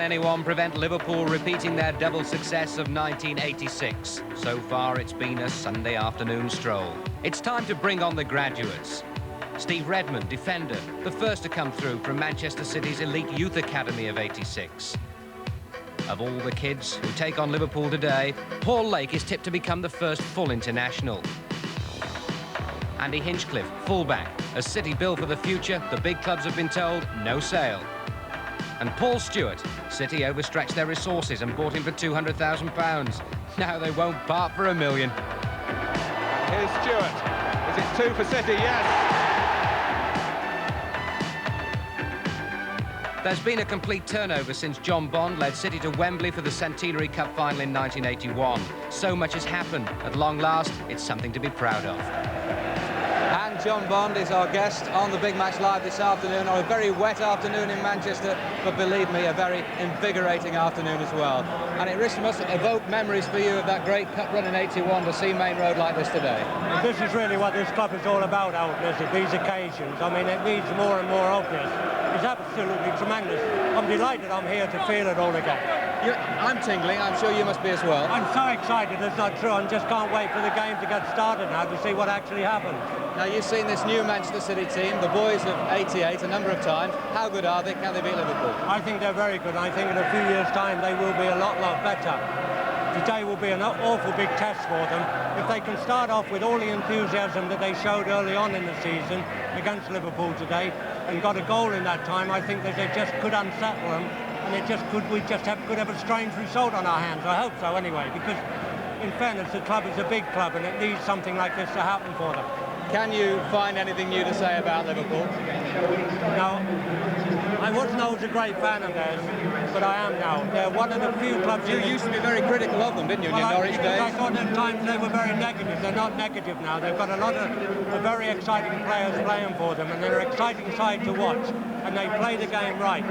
anyone prevent Liverpool repeating their double success of 1986? So far, it's been a Sunday afternoon stroll. It's time to bring on the graduates. Steve Redmond, defender, the first to come through from Manchester City's elite youth academy of '86. Of all the kids who take on Liverpool today, Paul Lake is tipped to become the first full international. Andy Hinchcliffe, fullback. A City bill for the future, the big clubs have been told, no sale. And Paul Stewart, City overstretched their resources and bought him for £200,000. Now they won't part for $1 million. Here's Stewart. Is it 2 for City? Yes. There's been a complete turnover since John Bond led City to Wembley for the Centenary Cup final in 1981. So much has happened. At long last, it's something to be proud of. And John Bond is our guest on the Big Match Live this afternoon, on a very wet afternoon in Manchester, but believe me, a very invigorating afternoon as well. And it must evoke memories for you of that great cup run in '81 to see Main Road like this today. This is really what this club is all about, Outness, at these occasions. I mean, it needs more and more of this. It's absolutely tremendous. I'm delighted I'm here to feel it all again. I'm tingling, I'm sure you must be as well. I'm so excited, it's not true. I just can't wait for the game to get started now to see what actually happens. Now, you've seen this new Manchester City team, the boys of '88, a number of times. How good are they? Can they beat Liverpool? I think they're very good. I think in a few years' time they will be a lot better. Today will be an awful big test for them. If they can start off with all the enthusiasm that they showed early on in the season against Liverpool today and got a goal in that time, I think that they just could unsettle them, and we could have a strange result on our hands. I hope so anyway, because in fairness, the club is a big club and it needs something like this to happen for them. Can you find anything new to say about Liverpool? No, I wasn't always a great fan of theirs, but I am now. They're one of the few clubs... You used to be very critical of them, didn't you, in your Norwich days? I thought at times they were very negative. They're not negative now. They've got a lot of very exciting players playing for them, and they're an exciting side to watch, and they play the game right.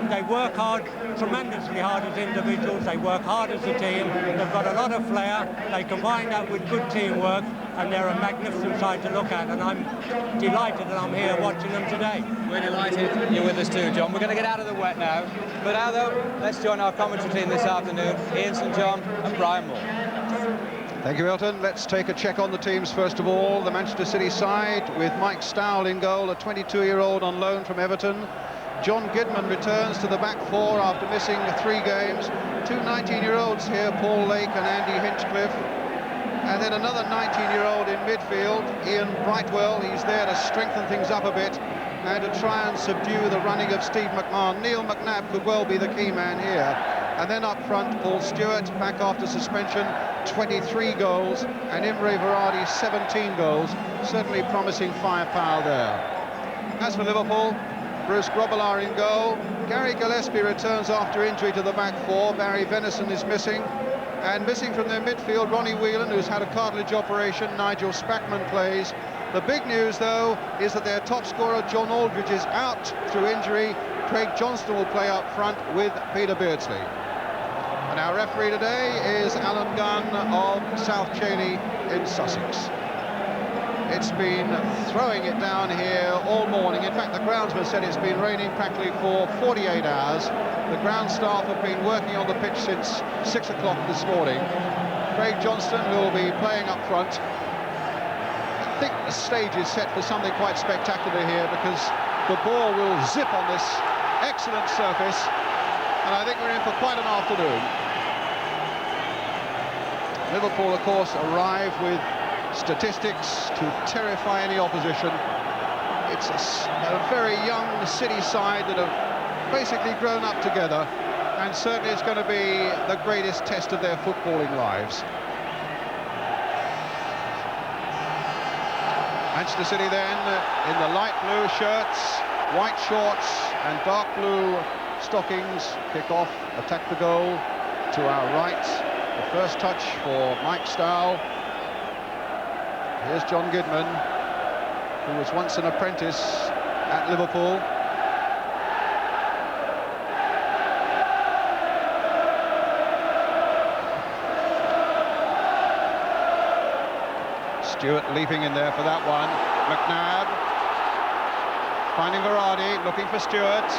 They work hard, tremendously hard as individuals. They work hard as a team. They've got a lot of flair. They combine that with good teamwork, and they're a magnificent side to look at, and I'm delighted that I'm here watching them today. We're delighted you're with us too, John. We're going to get out of the wet now. But now, though, let's join our commentary team this afternoon, Ian St John and Brian Moore. Thank you, Elton. Let's take a check on the teams first of all. The Manchester City side with Mike Stowell in goal, a 22-year-old on loan from Everton. John Gidman returns to the back four after missing 3 games. 2 19-year-olds here, Paul Lake and Andy Hinchcliffe. And then another 19-year-old in midfield, Ian Brightwell. He's there to strengthen things up a bit and to try and subdue the running of Steve McMahon. Neil McNabb could well be the key man here. And then up front, Paul Stewart, back after suspension, 23 goals, and Imre Varadi, 17 goals. Certainly promising firepower there. As for Liverpool, Bruce Grobbelaar in goal. Gary Gillespie returns after injury to the back four. Barry Venison is missing. And missing from their midfield, Ronnie Whelan, who's had a cartilage operation. Nigel Spackman plays. The big news, though, is that their top scorer, John Aldridge, is out through injury. Craig Johnston will play up front with Peter Beardsley. And our referee today is Alan Gunn of South Cheney in Sussex. It's been throwing it down here all morning. In fact, the groundsman said it's been raining practically for 48 hours. The ground staff have been working on the pitch since 6 o'clock this morning. Craig Johnston, who will be playing up front. I think the stage is set for something quite spectacular here, because the ball will zip on this excellent surface, and I think we're in for quite an afternoon. Liverpool, of course, arrive with statistics to terrify any opposition. It's a very young City side that have basically grown up together, and certainly it's going to be the greatest test of their footballing lives. Manchester City then in the light blue shirts, white shorts and dark blue stockings, kick off, attack the goal to our right. The first touch for Mike Stowell. Here's John Gidman, who was once an apprentice at Liverpool. Stewart leaping in there for that one. McNabb finding Varadi, looking for Stewart.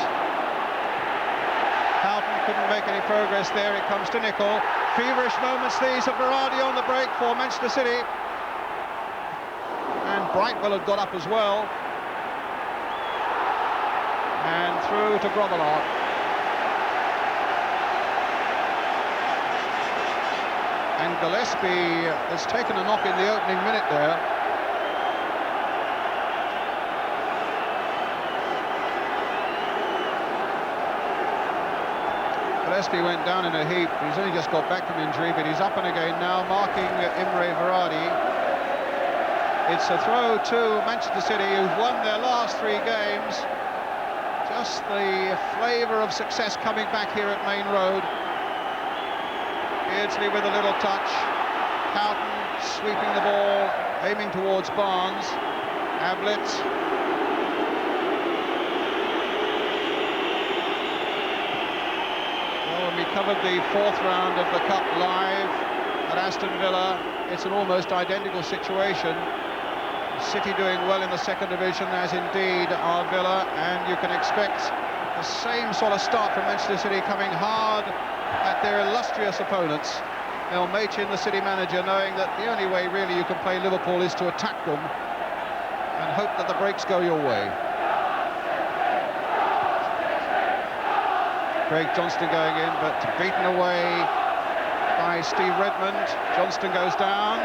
How couldn't make any progress there. It comes to Nicol. Feverish moments these of Berardi on the break for Manchester City. And Brightwell had got up as well. And through to Grobbelaar. And Gillespie has taken a knock in the opening minute there. Gillespie went down in a heap. He's only just got back from injury, but he's up and again now, marking Imre Berardi. It's a throw to Manchester City, who've won their last 3 games. Just the flavour of success coming back here at Main Road. Beardsley with a little touch. Houghton sweeping the ball, aiming towards Barnes. Ablett. Well, when we covered the 4th round of the Cup live at Aston Villa, it's an almost identical situation. City doing well in the 2nd division, as indeed are Villa, and you can expect the same sort of start from Manchester City, coming hard at their illustrious opponents. El Machin, the City manager, knowing that the only way really you can play Liverpool is to attack them and hope that the breaks go your way. Craig Johnston going in, but beaten away by Steve Redmond. Johnston goes down,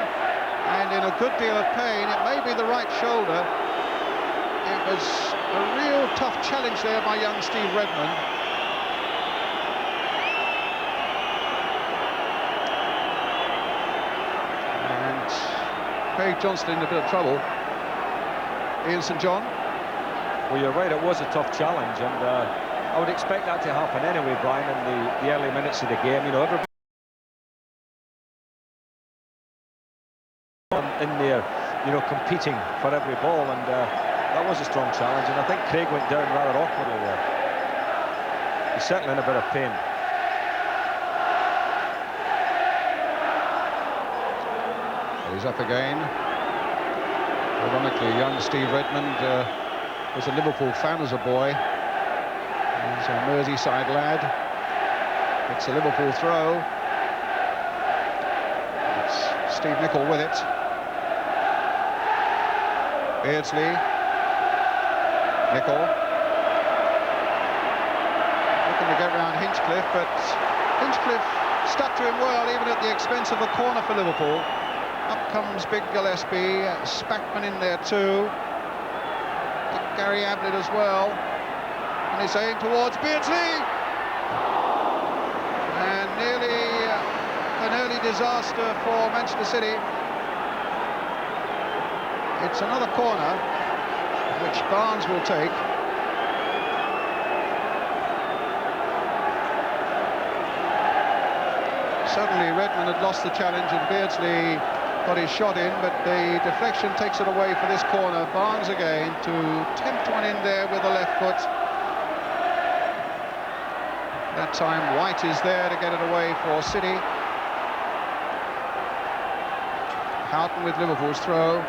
and in a good deal of pain. It may be the right shoulder. It was a real tough challenge there by young Steve Redmond. And Craig Johnston in a bit of trouble. Ian St John. Well, you're right, it was a tough challenge, and I would expect that to happen anyway, Brian, in the early minutes of the game. You know, everybody in there, you know, competing for every ball, and that was a strong challenge, and I think Craig went down rather awkwardly there. He's certainly in a bit of pain. He's up again. Ironically, young Steve Redmond was a Liverpool fan as a boy. He's a Merseyside lad. It's a Liverpool throw. It's Steve Nicol with it. Beardsley, Nicol, looking to get round Hinchcliffe, but Hinchcliffe stuck to him well, even at the expense of a corner for Liverpool. Up comes big Gillespie, Spackman in there too, Gary Ablett as well, and he's aimed towards Beardsley, and nearly an early disaster for Manchester City. It's another corner, which Barnes will take. Certainly Redmond had lost the challenge and Beardsley got his shot in, but the deflection takes it away for this corner. Barnes again to tempt one in there with the left foot. That time White is there to get it away for City. Houghton with Liverpool's throw.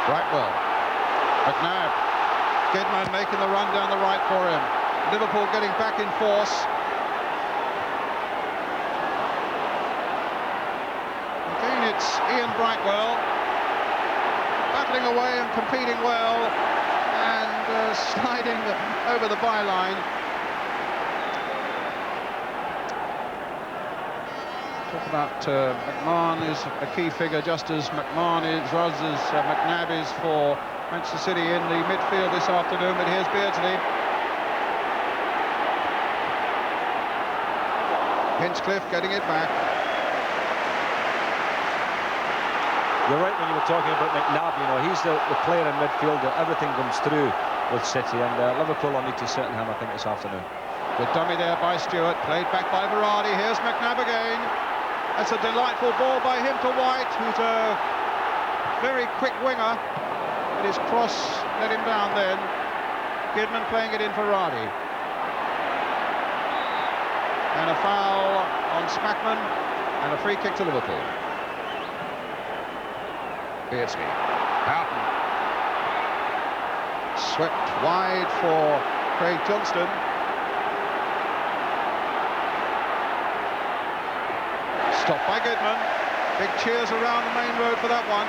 Brightwell, McNabb, Gedman making the run down the right for him. Liverpool getting back in force. Again, it's Ian Brightwell battling away and competing well and sliding over the byline. Talk about McMahon is a key figure, just as McMahon is, as McNabb is for Manchester City in the midfield this afternoon. But here's Beardsley. Hinchcliffe getting it back. You're right when you were talking about McNabb. You know, he's the player in midfield that everything comes through with City, and Liverpool will need to sit in him, I think, this afternoon. Good dummy there by Stewart, played back by Berardi. Here's McNabb again. That's a delightful ball by him to White, who's a very quick winger, but his cross let him down then. Kidman playing it in for Berardi. And a foul on Spackman, and a free kick to Liverpool. Beardsley. Houghton. Swept wide for Craig Johnston. Stopped by Goodman. Big cheers around the main road for that one.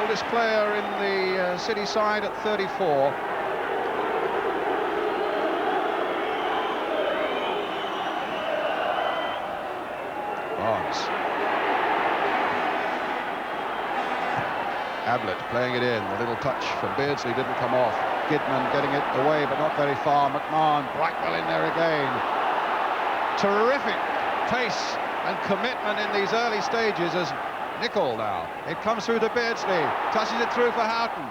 Oldest player in the City side at 34. Barnes. Ablett playing it in. A little touch from Beardsley didn't come off. Goodman getting it away, but not very far. McMahon, Brightwell in there again. Terrific pace and commitment in these early stages as Nicol now. It comes through to Beardsley, touches it through for Houghton.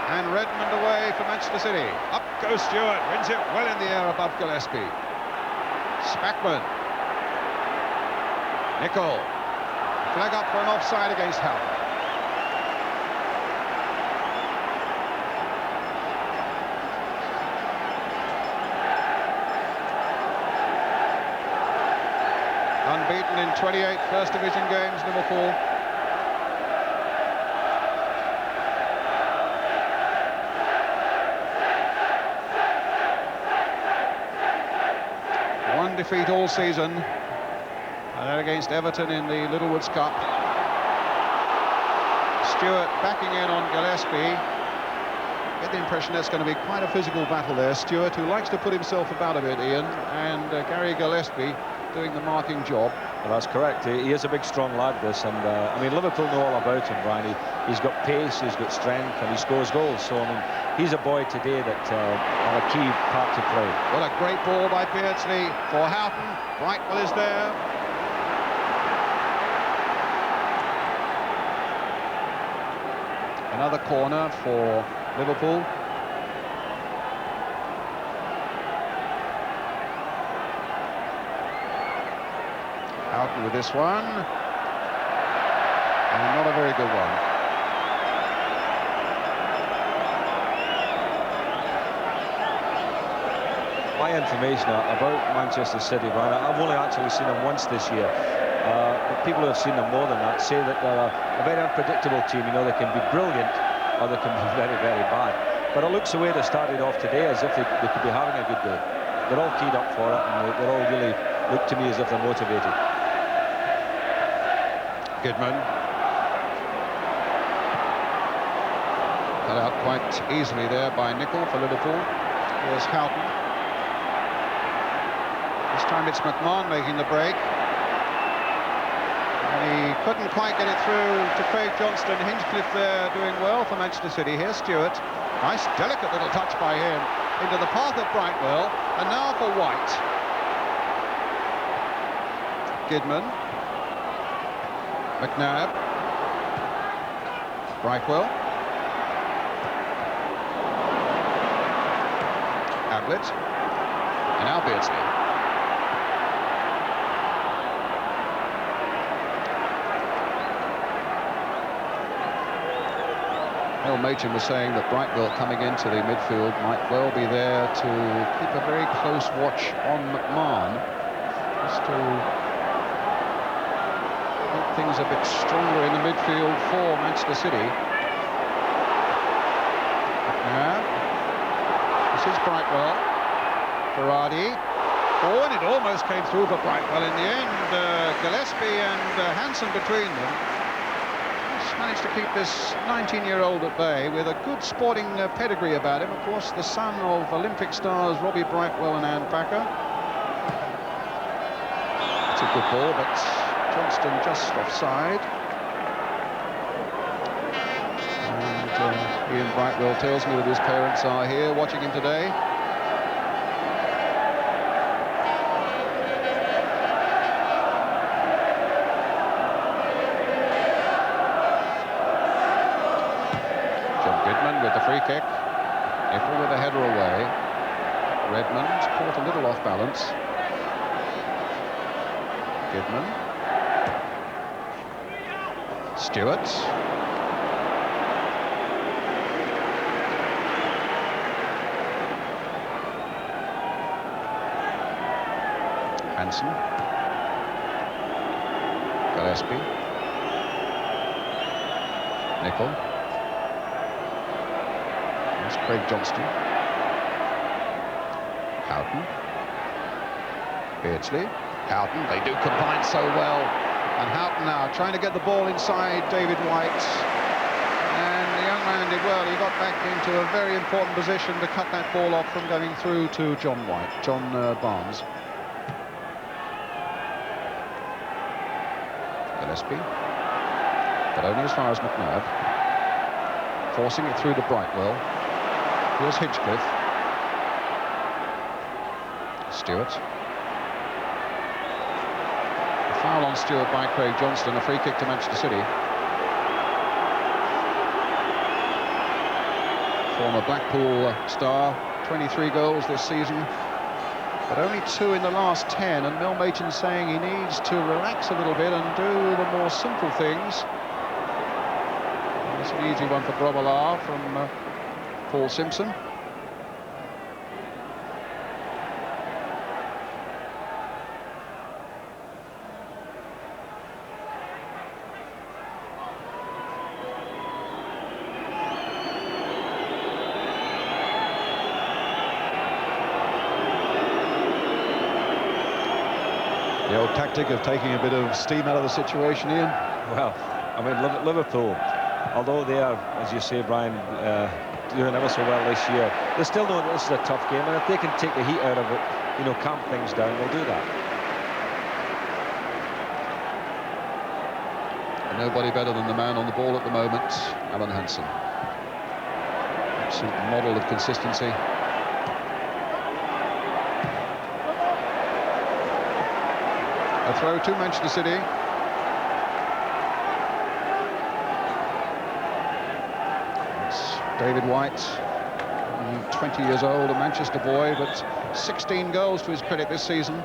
And Redmond away for Manchester City. Up goes Stewart, wins it well in the air above Gillespie. Spackman. Nicol. Flag up for an offside against Houghton. Unbeaten in 28 First Division games, Liverpool. One defeat all season, and that against Everton in the Littlewoods Cup. Stewart backing in on Gillespie. Get the impression that's going to be quite a physical battle there. Stewart, who likes to put himself about a bit, Ian, and Gary Gillespie doing the marking job. Well, that's correct. He is a big, strong lad, this, and I mean, Liverpool know all about him, Brian. He's got pace, he's got strength, and he scores goals. So, I mean, he's a boy today that had a key part to play. What a great ball by Beardsley for Houghton. Brightwell is there. Another corner for Liverpool. Houghton with this one, and not a very good one. My information about Manchester City, Brian, I've only actually seen them once this year. But people who have seen them more than that say that they're a very unpredictable team. You know, they can be brilliant or they can be very, very bad. But it looks the way they started off today as if they could be having a good day. They're all keyed up for it, and they all really look to me as if they're motivated. Goodman. Cut out quite easily there by Nicol for Liverpool. Here's Houghton. This time it's McMahon making the break. And he couldn't quite get it through to Craig Johnston. Hinchcliffe there doing well for Manchester City. Here's Stewart. Nice, delicate little touch by him into the path of Brightwell. And now for White. Goodman. McNabb. Brightwell. Ablett. And now Beardsley. Neil Machin was saying that Brightwell coming into the midfield might well be there to keep a very close watch on McMahon, just to make things a bit stronger in the midfield for Manchester City. McNabb. This is Brightwell. Ferrari. Oh, and it almost came through for Brightwell in the end. Gillespie and Hansen between them. Managed to keep this 19-year-old at bay with a good sporting pedigree about him. Of course, the son of Olympic stars Robbie Brightwell and Ann Packer. It's a good ball, but Johnston just offside. And Ian Brightwell tells me that his parents are here watching him today. With the free kick, Nicol with a header away. Redmond caught a little off balance. Goodman. Stewart. Hansen. Gillespie. Nicol. That's Craig Johnston. Houghton. Beardsley. Houghton. They do combine so well. And Houghton now trying to get the ball inside David White. And the young man did well. He got back into a very important position to cut that ball off from going through to John Barnes. Gillespie. But only as far as McNabb. Forcing it through to Brightwell. Here's Hinchcliffe. Stewart. A foul on Stewart by Craig Johnston, a free kick to Manchester City. Former Blackpool star, 23 goals this season, but only 2 in the last 10, and Mel Machin saying he needs to relax a little bit and do the more simple things. It's an easy one for Grobbelaar from Paul Simpson. The old tactic of taking a bit of steam out of the situation, Ian. Well, I mean, Liverpool, although they are, as you say, Brian, doing ever so well this year, they still know that this is a tough game, and if they can take the heat out of it, you know, calm things down, they'll do that. Nobody better than the man on the ball at the moment, Alan Hansen. Absolute model of consistency. A throw to Manchester City. It's David White, 20 years old, a Manchester boy, but 16 goals to his credit this season.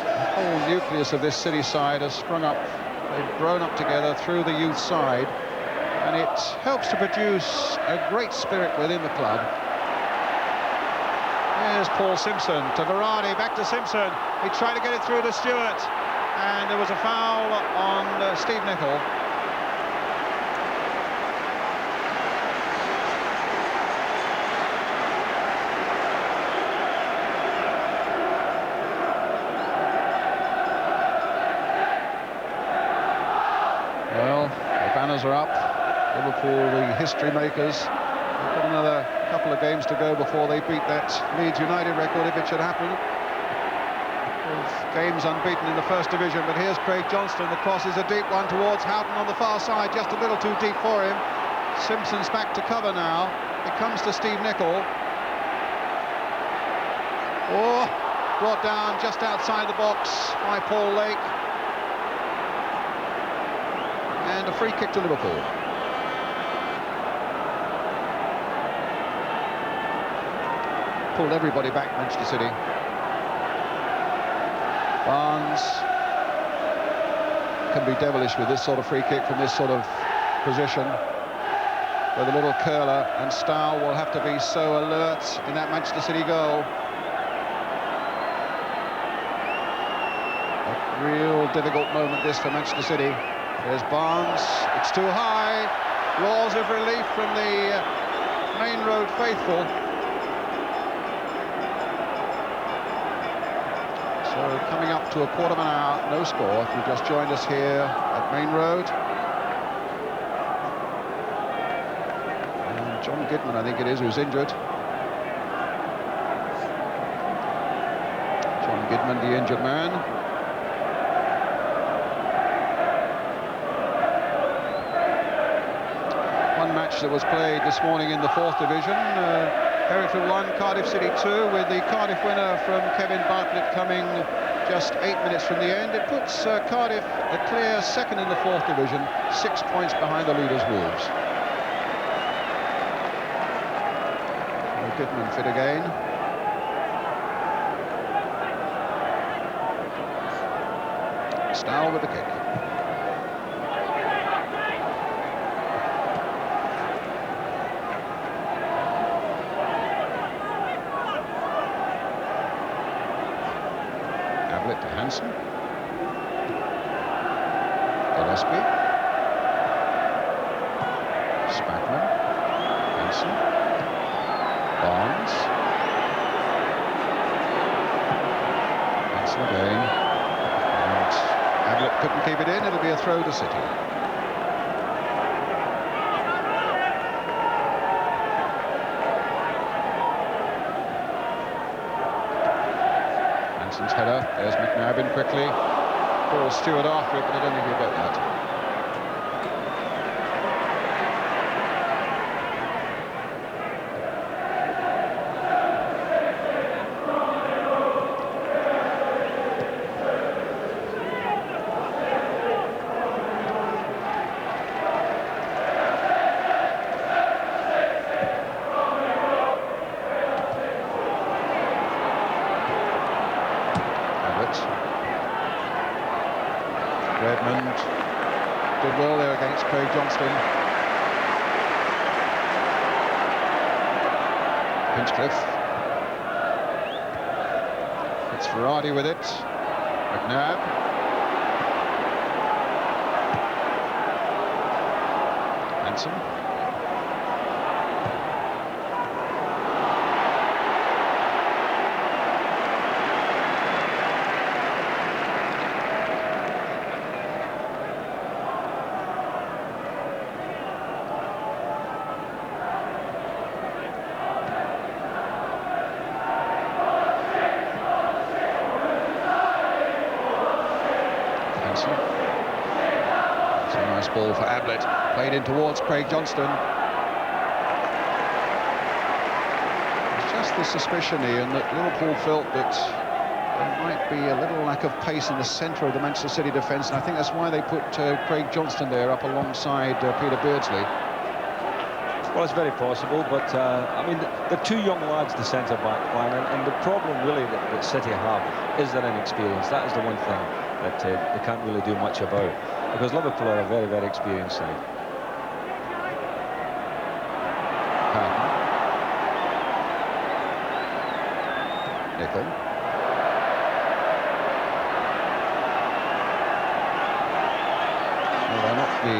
The whole nucleus of this City side has sprung up. They've grown up together through the youth side, and it helps to produce a great spirit within the club. Here's Paul Simpson to Varane, back to Simpson. He tried to get it through to Stewart, and there was a foul on Steve Nicol. Well, the banners are up. Liverpool, the history makers. They've got another couple of games to go before they beat that Leeds United record, if it should happen. Games unbeaten in the first division, but here's Craig Johnston. The cross is a deep one towards Houghton on the far side, just a little too deep for him. Simpson's back to cover now. It comes to Steve Nicol. Oh, brought down just outside the box by Paul Lake. And a free kick to Liverpool. Pulled everybody back, Manchester City. Barnes can be devilish with this sort of free kick from this sort of position, with a little curler, and Stow will have to be so alert in that Manchester City goal. A real difficult moment this for Manchester City. There's Barnes, it's too high. Roars of relief from the Main Road faithful. So coming up to a quarter of an hour, no score, if you've just joined us here at Main Road. And John Gidman, I think it is, who's injured. John Gidman, the injured man. One match that was played this morning in the 4th division. Hereford 1, Cardiff City 2, with the Cardiff winner from Kevin Bartlett coming just 8 minutes from the end. It puts Cardiff a clear second in the 4th division, 6 points behind the leaders Wolves. Goodman fit again. Stow with the kick. To Hansen. Gillespie. Spackman. Hansen. Barnes. Hansen again. And Ablett couldn't keep it in. It'll be a throw to City. Hansen's header. There's McNabb in quickly. Paul Stewart after it, but I don't think he'll get that. Redmond did well there against Craig Johnston. Hinchcliffe. It's Ferrari with it. McNabb. Hansen. It's a nice ball for Ablett, played in towards Craig Johnston. It's just the suspicion, Ian, that Liverpool felt that there might be a little lack of pace in the centre of the Manchester City defence, and I think that's why they put Craig Johnston there up alongside Peter Beardsley. Well, it's very possible, but I mean, the two young lads, the centre-back line, and the problem really that City have is their inexperience. That is the one thing that they can't really do much about, because Liverpool are a very, very experienced side. Nicol. Well, they're not the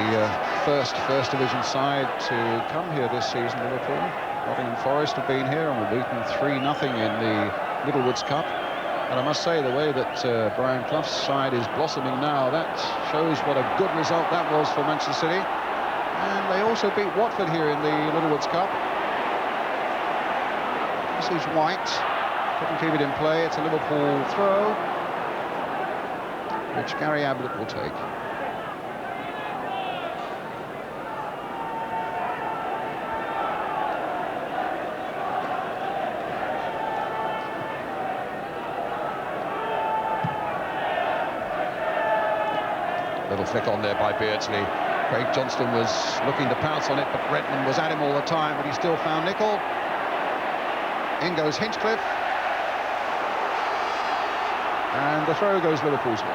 first division side to come here this season, Liverpool. Nottingham Forest have been here and were beaten 3-0 in the Littlewoods Cup. And I must say, the way that Brian Clough's side is blossoming now, that shows what a good result that was for Manchester City. And they also beat Watford here in the Littlewoods Cup. This is White. Couldn't keep it in play. It's a Liverpool throw, which Gary Ablett will take. Little flick on there by Beardsley. Craig Johnston was looking to pounce on it, but Redmond was at him all the time, but he still found Nicol. In goes Hinchcliffe. And the throw goes Liverpool's way.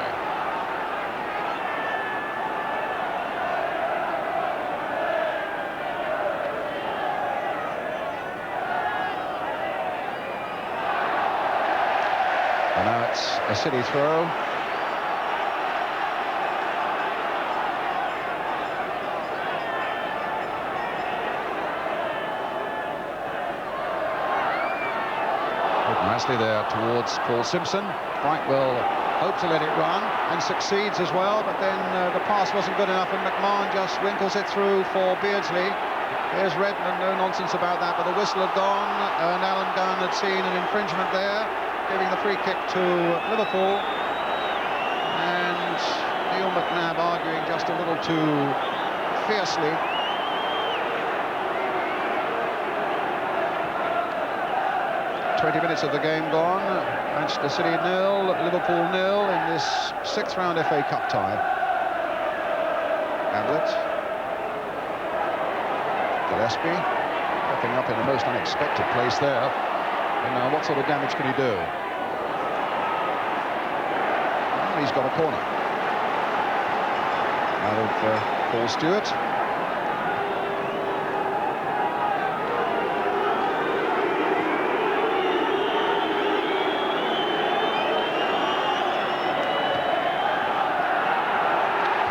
And now it's a City throw. Nicely there towards Paul Simpson. Brightwell hoped to let it run and succeeds as well, but then the pass wasn't good enough and McMahon just winkles it through for Beardsley. Here's Redmond, no nonsense about that, but the whistle had gone and Alan Gunn had seen an infringement there, giving the free kick to Liverpool. And Neil McNabb arguing just a little too fiercely. 20 minutes of the game gone. Manchester City 0, Liverpool 0 in this 6th round FA Cup tie. Ablett. Gillespie popping up in the most unexpected place there. And now what sort of damage can he do? Well, he's got a corner. Out of Paul Stewart.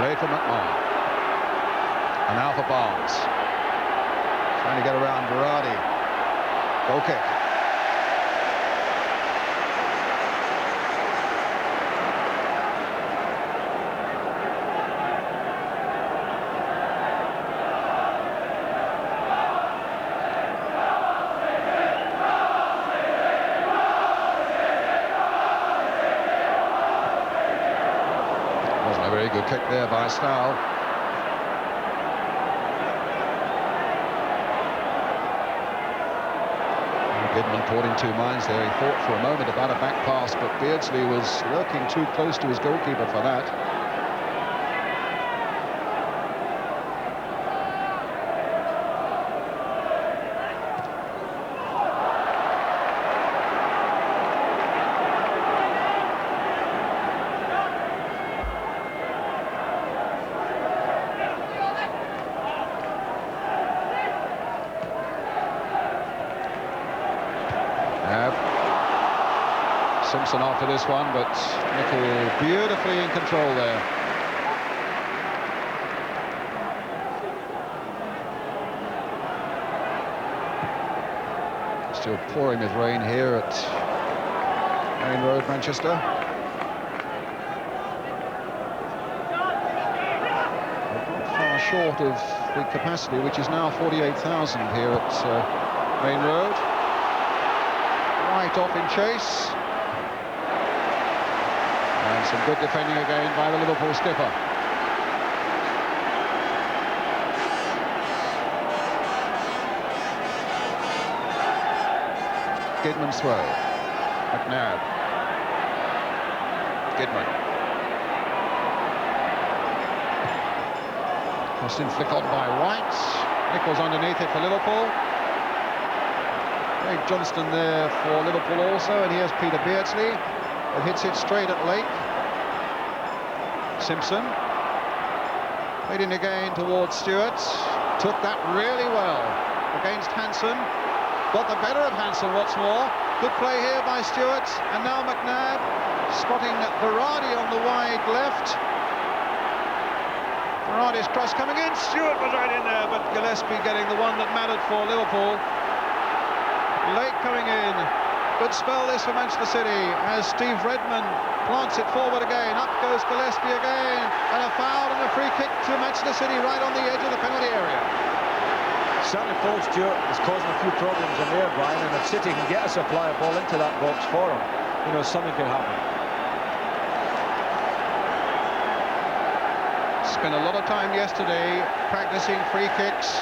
Played for McMahon. And now for Barnes. Trying to get around Berardi. Goal kick. Wasn't a very good kick there by Stow. Goodman caught in two minds there. He thought for a moment about a back pass, but Beardsley was lurking too close to his goalkeeper for that. Simpson after this one, but Nicol beautifully in control there. Still pouring with rain here at Main Road, Manchester. Not far short of the capacity, which is now 48,000 here at Main Road. Right off in chase. And some good defending again by the Liverpool skipper. Gidman's throw. McNabb. Gidman. Crossed in flick on by White. Nichols underneath it for Liverpool. Craig Johnston there for Liverpool also, and here's Peter Beardsley. It hits it straight at Lake. Simpson. Played in again towards Stewart. Took that really well against Hansen. Got the better of Hansen once more. Good play here by Stewart. And now McNabb spotting Berardi on the wide left. Berardi's cross coming in. Stewart was right in there, but Gillespie getting the one that mattered for Liverpool. Lake coming in. Good spell this for Manchester City as Steve Redmond plants it forward again. Up goes Gillespie again, and a foul and a free kick to Manchester City right on the edge of the penalty area. Certainly Paul Stewart is causing a few problems in there, Brian, and if City can get a supply ball into that box for him, you know, something can happen. Spent a lot of time yesterday practicing free kicks.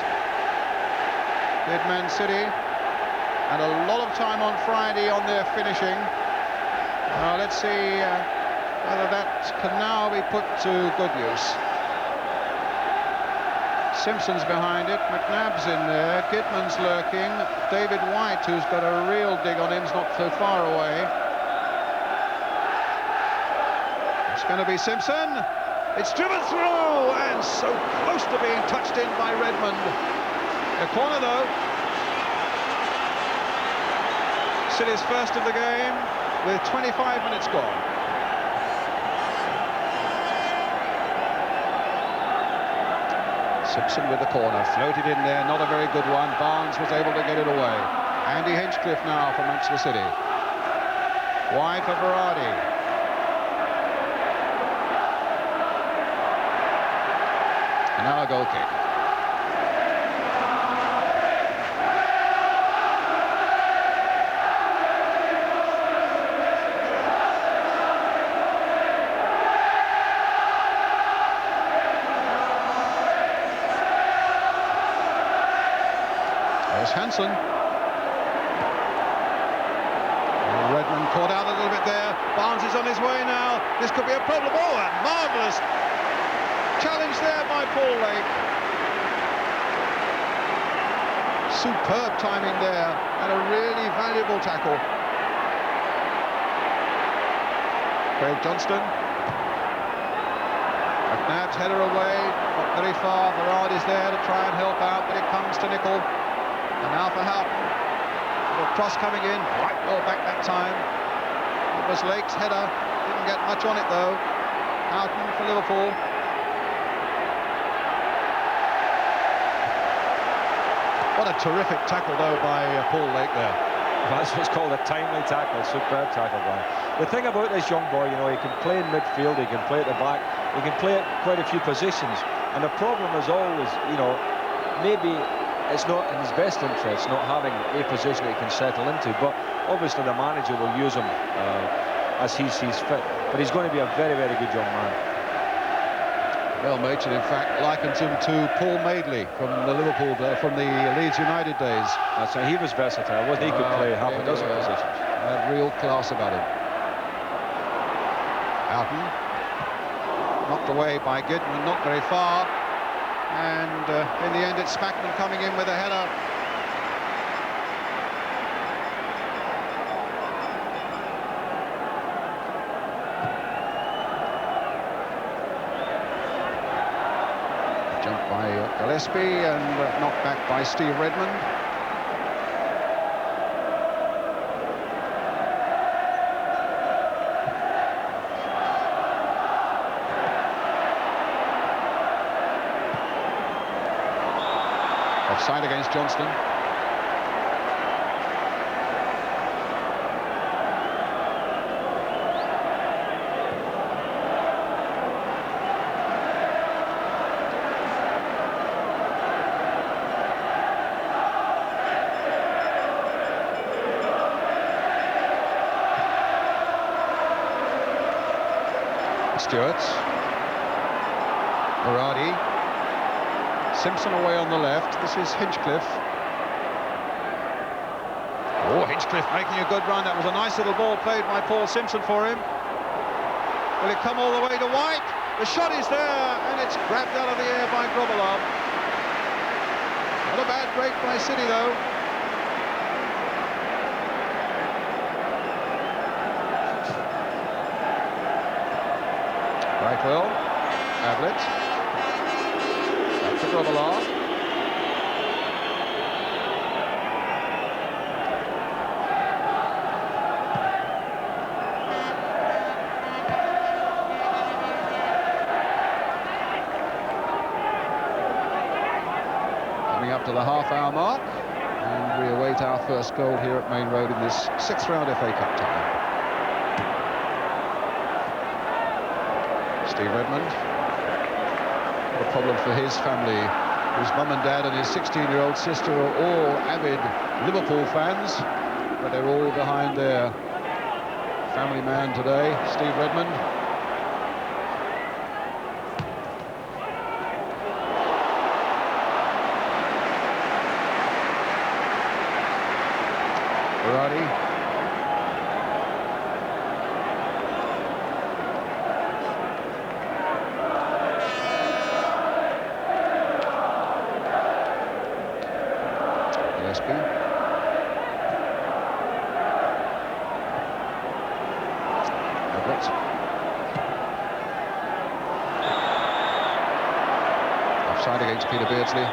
Did Man City. And a lot of time on Friday on their finishing. Let's see whether that can now be put to good use. Simpson's behind it, McNabb's in there, Gidman's lurking, David White, who's got a real dig on him, is not so far away. It's going to be Simpson. It's driven through, and so close to being touched in by Redmond. A corner though. City's first of the game with 25 minutes gone. Simpson with the corner, floated in there, not a very good one. Barnes was able to get it away. Andy Hinchcliffe now for Manchester City. Wide for Berardi. And now a goal kick. Hansen. Redmond caught out a little bit there. Barnes is on his way now. This could be a problem. Oh, a marvellous challenge there by Paul Lake. Superb timing there and a really valuable tackle. Craig Johnston. McNabb's header away, not very far. Berardi's there to try and help out, but it comes to Nicol. And now for Houghton. Little cross coming in, right well back that time. It was Lake's header, didn't get much on it though. Houghton for Liverpool. What a terrific tackle, though, by Paul Lake there. That's what's called a timely tackle, superb tackle, Brian. The thing about this young boy, you know, he can play in midfield, he can play at the back, he can play at quite a few positions. And the problem is always, you know, maybe it's not in his best interest not having a position that he can settle into, but obviously the manager will use him as he sees fit. But he's going to be a very, very good young man. Well, Machin, in fact, likens him to Paul Madeley from the Liverpool, from the Leeds United days. That's right, he was versatile, wasn't he? He could play half a dozen positions. Had real class about him. Houghton, knocked away by Gidman, not very far. And in the end, it's Spackman coming in with a header. Jumped by Gillespie and knocked back by Steve Redmond. Offside against Johnston. Stewart. Berardi. Simpson away on the left. This is Hinchcliffe. Oh, Hinchcliffe making a good run. That was a nice little ball played by Paul Simpson for him. Will it come all the way to White? The shot is there, and it's grabbed out of the air by Grobalov. Not a bad break by City, though. Brightwell. Ablett. Back to Grobalov. Coming up to the half-hour mark, and we await our first goal here at Main Road in this sixth-round FA Cup tie. Steve Redmond. What a problem for his family. His mum and dad and his 16-year-old sister are all avid Liverpool fans, but they're all behind their family man today, Steve Redmond. Berardi. Offside against Peter Beardsley.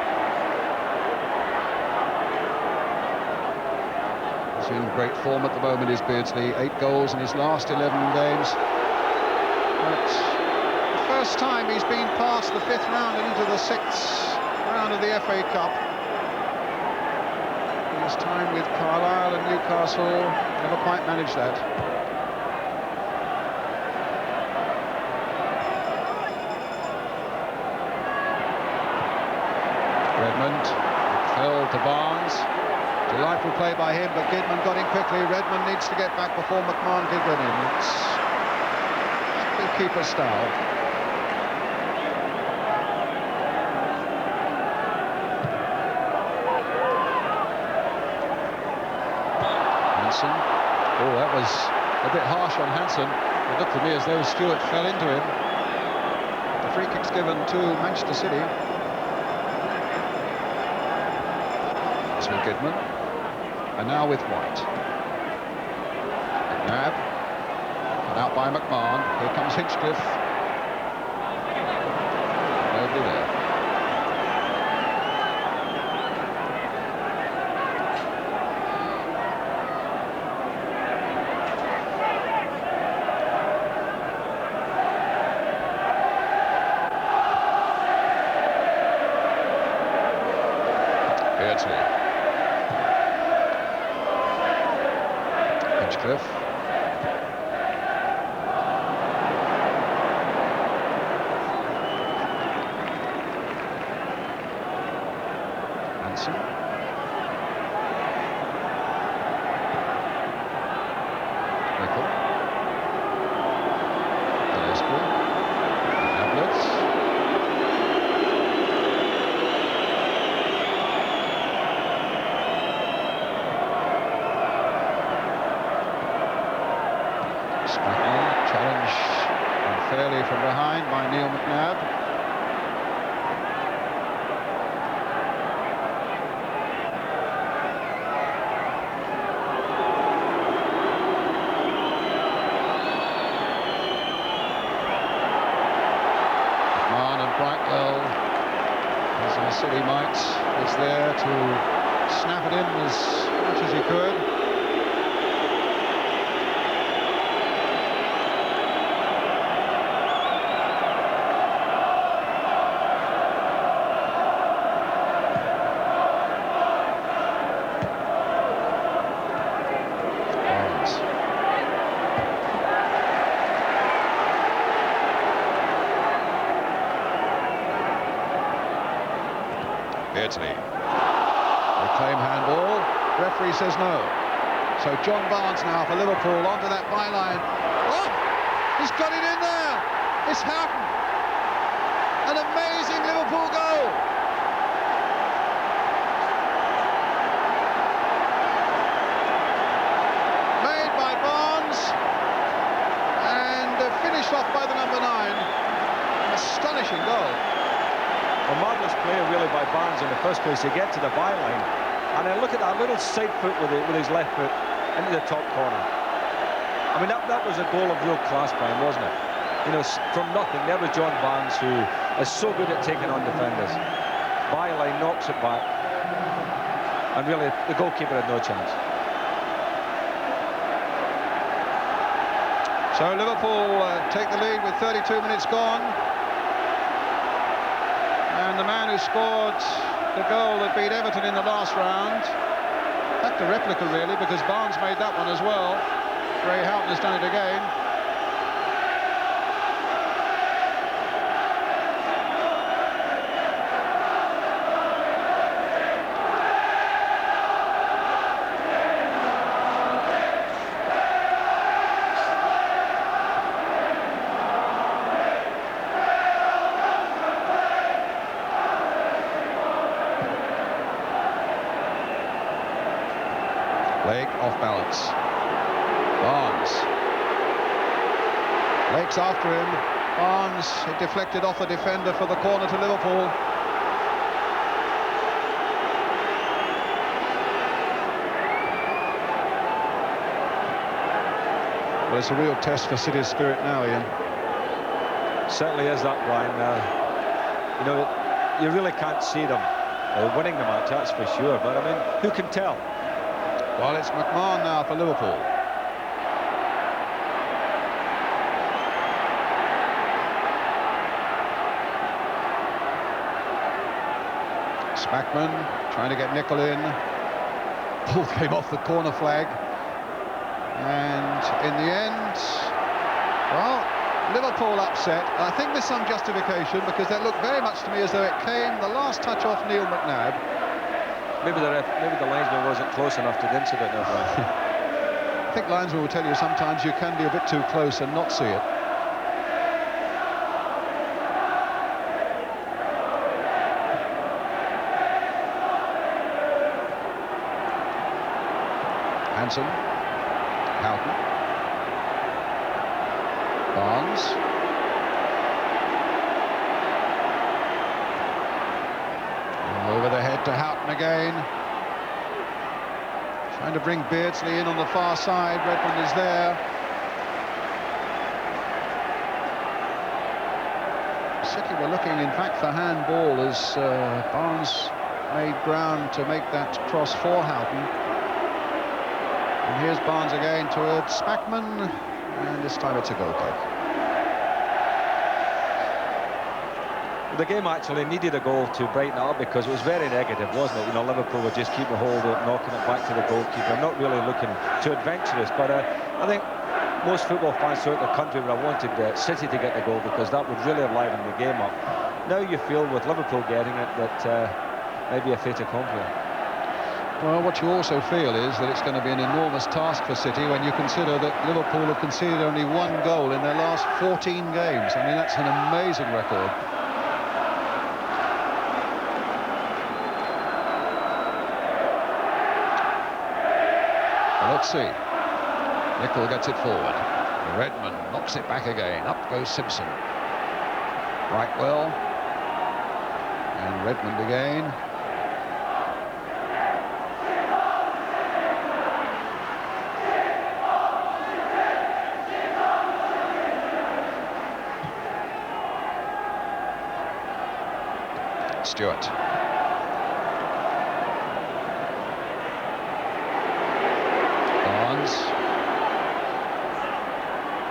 He's in great form at the moment, is Beardsley. 8 goals in his last 11 games. But the first time he's been past the 5th round and into the 6th round of the FA Cup. His time with Carlisle and Newcastle never quite managed that. Redmond, it fell to Barnes. Delightful play by him, but Gidman got in quickly. Redmond needs to get back before McMahon can get in. It's the keeper style. Hansen. Oh, that was a bit harsh on Hansen. It looked to me as though Stewart fell into him. The free kick's given to Manchester City. With Gidman, and now with White. McNabb, cut out by McMahon. Here comes Hinchcliffe. Nobody there. Beardsley. Hinchcliffe. Hansen. Nickel. Gillespie. Hamlet. Challenge unfairly from behind by Neil McNabb. McMahon and Brightwell, as our city might, is there to snap it in as much as he could. Beardsley. Reclaim handball. Referee says no. So John Barnes now for Liverpool onto that byline. Oh! He's got it in there! It's Houghton! An amazing Liverpool goal! Made by Barnes and finished off by the number 9. Astonishing goal. A marvellous play really by Barnes in the first place to get to the byline, and then look at that little side foot with his left foot into the top corner. I mean, that was a goal of real class by him, wasn't it? You know, from nothing. There was John Barnes, who is so good at taking on defenders. Byline knocks it back, and really the goalkeeper had no chance. So Liverpool take the lead with 32 minutes gone. And the man who scored the goal that beat Everton in the last round, in fact a replica really, because Barnes made that one as well. Ray Houghton has done it again. Blake off balance. Barnes. Blake's after him. Barnes, it deflected off the defender for the corner to Liverpool. Well, it's a real test for City's spirit now, Ian. Certainly is that, Brian. You know, you really can't see them winning the match, that's for sure. But I mean, who can tell? Well, it's McMahon now for Liverpool. Spackman trying to get Nickel in. Ball came off the corner flag. And in the end, well, Liverpool upset. I think there's some justification because that looked very much to me as though it came the last touch off Neil McNabb. Maybe the linesman wasn't close enough to the incident. I think linesmen will tell you sometimes you can be a bit too close and not see it. Hansen, Houghton, Barnes. Over the head to Houghton again. Trying to bring Beardsley in on the far side. Redmond is there. City were looking, in fact, for handball as Barnes made ground to make that cross for Houghton. And here's Barnes again towards Spackman, and this time it's a goal kick. The game actually needed a goal to brighten it up because it was very negative, wasn't it? You know, Liverpool were just keeping hold of it, knocking it back to the goalkeeper, not really looking too adventurous. But I think most football fans throughout the country would have wanted City to get the goal because that would really have livened the game up. Now you feel with Liverpool getting it that maybe a fait accompli. Well, what you also feel is that it's going to be an enormous task for City when you consider that Liverpool have conceded only 1 goal in their last 14 games. I mean, that's an amazing record. Well, let's see. Nicol gets it forward. Redmond knocks it back again. Up goes Simpson. Brightwell. And Redmond again. Stewart. Barnes.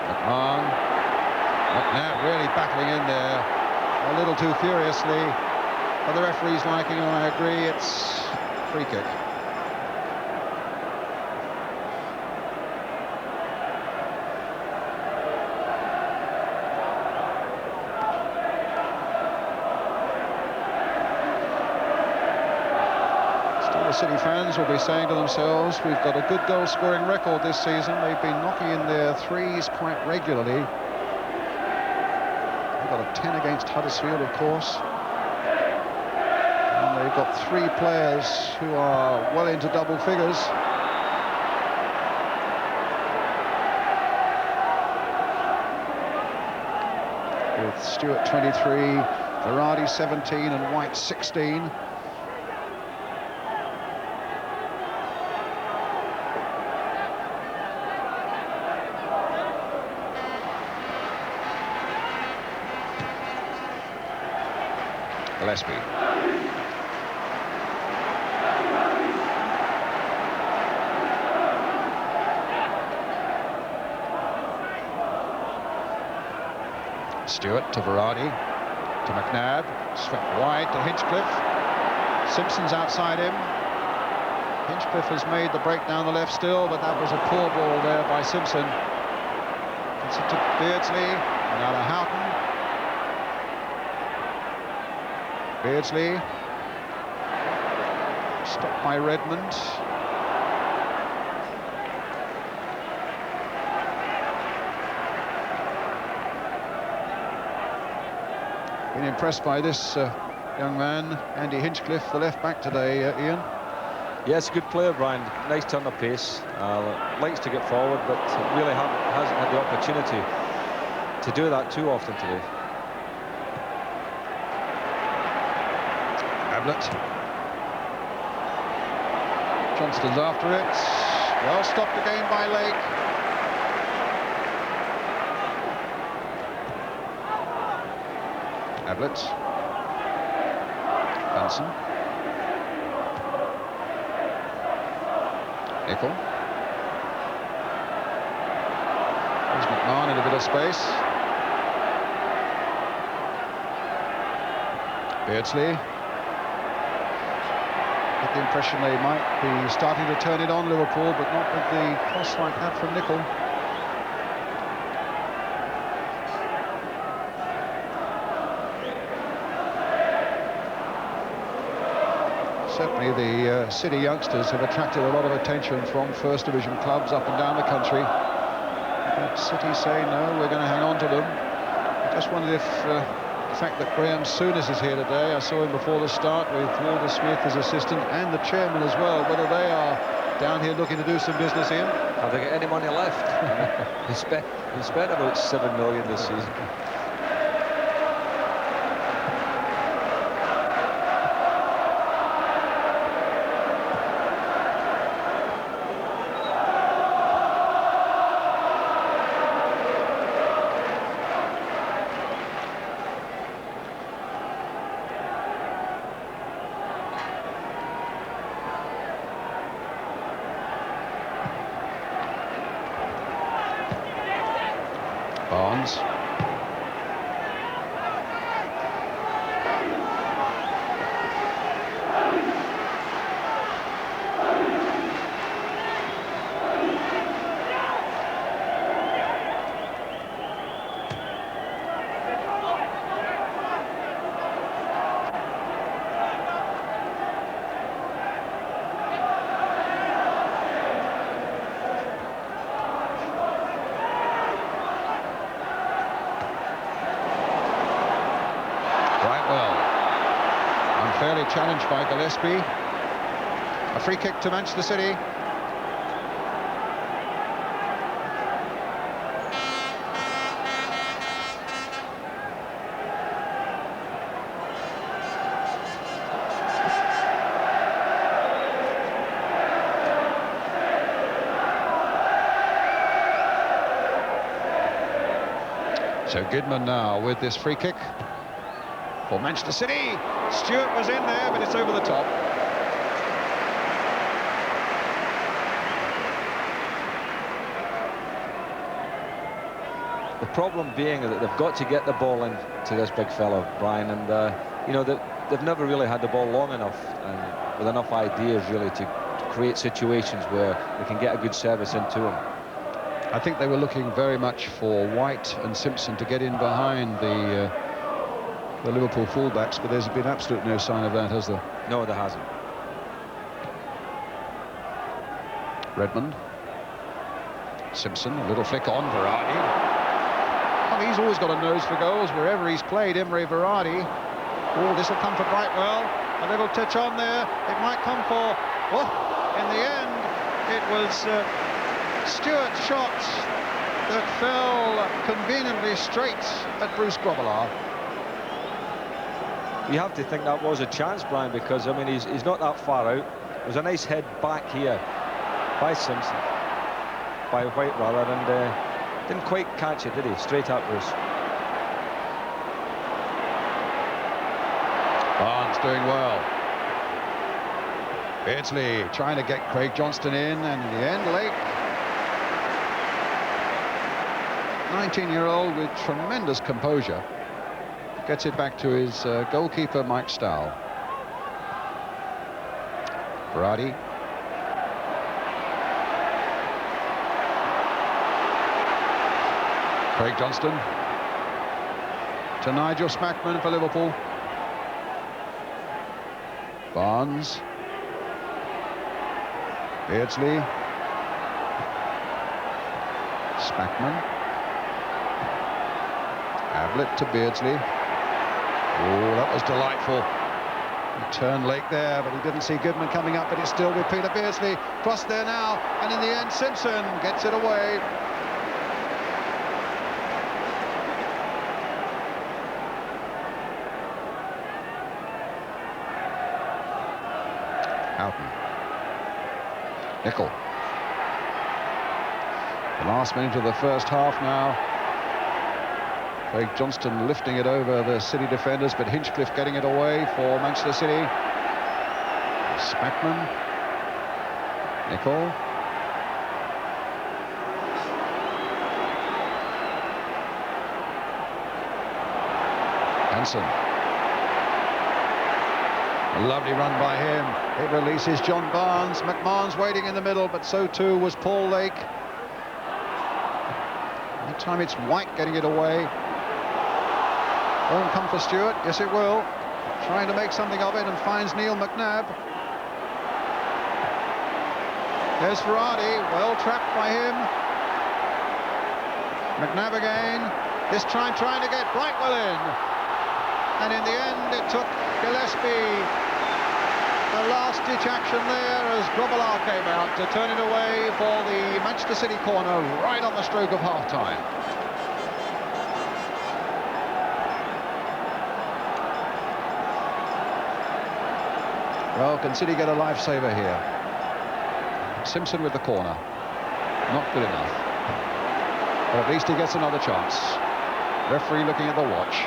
McMahon. McNabb really battling in there a little too furiously. For the referee's liking, and I agree, it's free kick. City fans will be saying to themselves, we've got a good goal-scoring record this season. They've been knocking in their threes quite regularly. They've got a 10 against Huddersfield, of course. And they've got 3 players who are well into double figures. With Stewart 23, Varady 17 and White 16. Gillespie. Stewart to Varady, to McNabb, swept wide to Hinchcliffe. Simpson's outside him. Hinchcliffe has made the break down the left still, but that was a poor ball there by Simpson. Gets it to Beardsley, and now to Houghton. Beardsley, stopped by Redmond. Been impressed by this young man, Andy Hinchcliffe, the left back today, Ian. Yes, good player, Brian. Nice turn of pace. Likes to get forward, but really hasn't had the opportunity to do that too often today. Johnston's after it. Well stopped again by Lake. Ablett. Benson. Nicol. There's McMahon in a bit of space. Beardsley. The impression they might be starting to turn it on, Liverpool, but not with the cross like that from Nicol. Certainly the City youngsters have attracted a lot of attention from First Division clubs up and down the country. But City say no, we're going to hang on to them. I just wondered if the fact that Graham Souness is here today, I saw him before the start with Walter Smith as assistant and the chairman as well, whether they are down here looking to do some business here. Have they got any money left? he spent about 7 million this season. Barnes. Brightwell. Unfairly challenged by Gillespie. A free kick to Manchester City. So Goodman now with this free kick for Manchester City. Stewart was in there, but it's over the top. The problem being that they've got to get the ball into this big fella, Brian, and you know, they've never really had the ball long enough and with enough ideas really to create situations where they can get a good service into him. I think they were looking very much for White and Simpson to get in behind the Liverpool fullbacks, but there's been absolutely no sign of that, has there? No, there hasn't. Redmond. Simpson, a little flick on Varady. Oh, he's always got a nose for goals wherever he's played, Emre Varady. Oh, this will come for Brightwell. A little touch on there. It might come for... Oh, in the end, it was Stewart's shot that fell conveniently straight at Bruce Grobbelaar. You have to think that was a chance, Brian, because, I mean, he's not that far out. It was a nice head back here by Simpson, by White rather, and didn't quite catch it, did he? Straight at Bruce. Barnes doing well. Beardsley trying to get Craig Johnston in, and in the end, Lake, 19-year-old with tremendous composure, gets it back to his goalkeeper, Mike Stowell. Varady. Craig Johnston to Nigel Smackman for Liverpool. Barnes. Beardsley. Smackman. Ablett to Beardsley. Oh, that was delightful. He turned Lake there, but he didn't see Goodman coming up, but it's still with Peter Beardsley. Cross there now, and in the end, Simpson gets it away. Houghton. Nicol. The last minute of the first half now. Craig Johnston lifting it over the City defenders, but Hinchcliffe getting it away for Manchester City. Smackman. Nicol. Hansen. A lovely run by him. It releases John Barnes. McMahon's waiting in the middle, but so too was Paul Lake. That time it's White getting it away. Won't come for Stewart. Yes, it will. Trying to make something of it and finds Neil McNabb. There's Varady. Well trapped by him. McNabb again. This time trying to get Brightwell in. And in the end, it took Gillespie. The last-ditch action there as Grobbelaar came out to turn it away for the Manchester City corner right on the stroke of half-time. Well, can City get a lifesaver here? Simpson with the corner. Not good enough. But at least he gets another chance. Referee looking at the watch.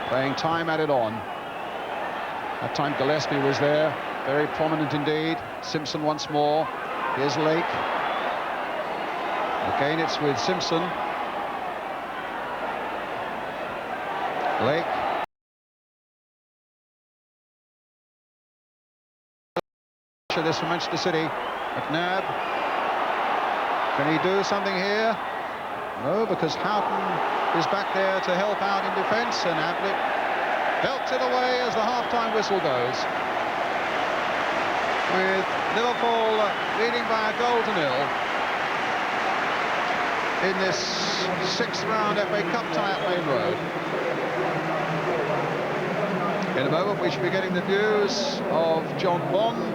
Playing time added on. That time Gillespie was there. Very prominent indeed. Simpson once more. Here's Lake. Again, it's with Simpson. Lake. This from Manchester City. McNabb. Can he do something here? No, because Houghton is back there to help out in defence, and Ablett belts it away as the half-time whistle goes. With Liverpool leading by a goal to nil in this sixth round FA Cup tie at Main Road. In a moment, we should be getting the news of John Bond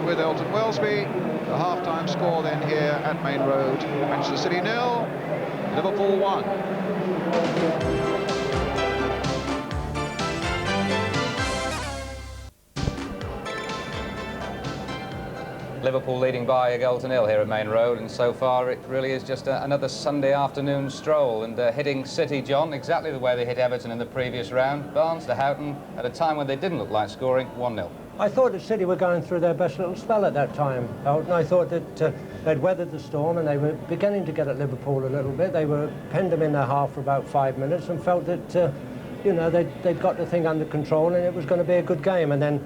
with Elton Wellesby. The half-time score then here at Main Road. Manchester City 0, Liverpool 1. Liverpool leading by a goal to nil here at Main Road, and so far it really is just another Sunday afternoon stroll, and hitting City, John, exactly the way they hit Everton in the previous round. Barnes to Houghton at a time when they didn't look like scoring, 1-0. I thought that City were going through their best little spell at that time, Houghton. I thought that they'd weathered the storm and they were beginning to get at Liverpool a little bit. They were penned them in their half for about 5 minutes and felt that, you know, they'd got the thing under control and it was going to be a good game. And then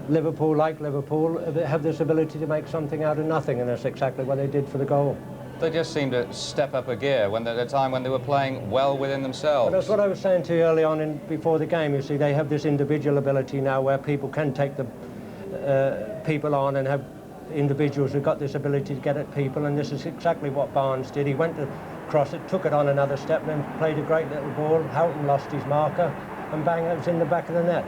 Liverpool, like Liverpool, have this ability to make something out of nothing, and that's exactly what they did for the goal. They just seemed to step up a gear at a time when they were playing well within themselves. But that's what I was saying to you early on before the game. You see, they have this individual ability now where people can take the people on and have individuals who've got this ability to get at people, and this is exactly what Barnes did. He went to cross it, took it on another step, and then played a great little ball. Houghton lost his marker, and bang, it was in the back of the net.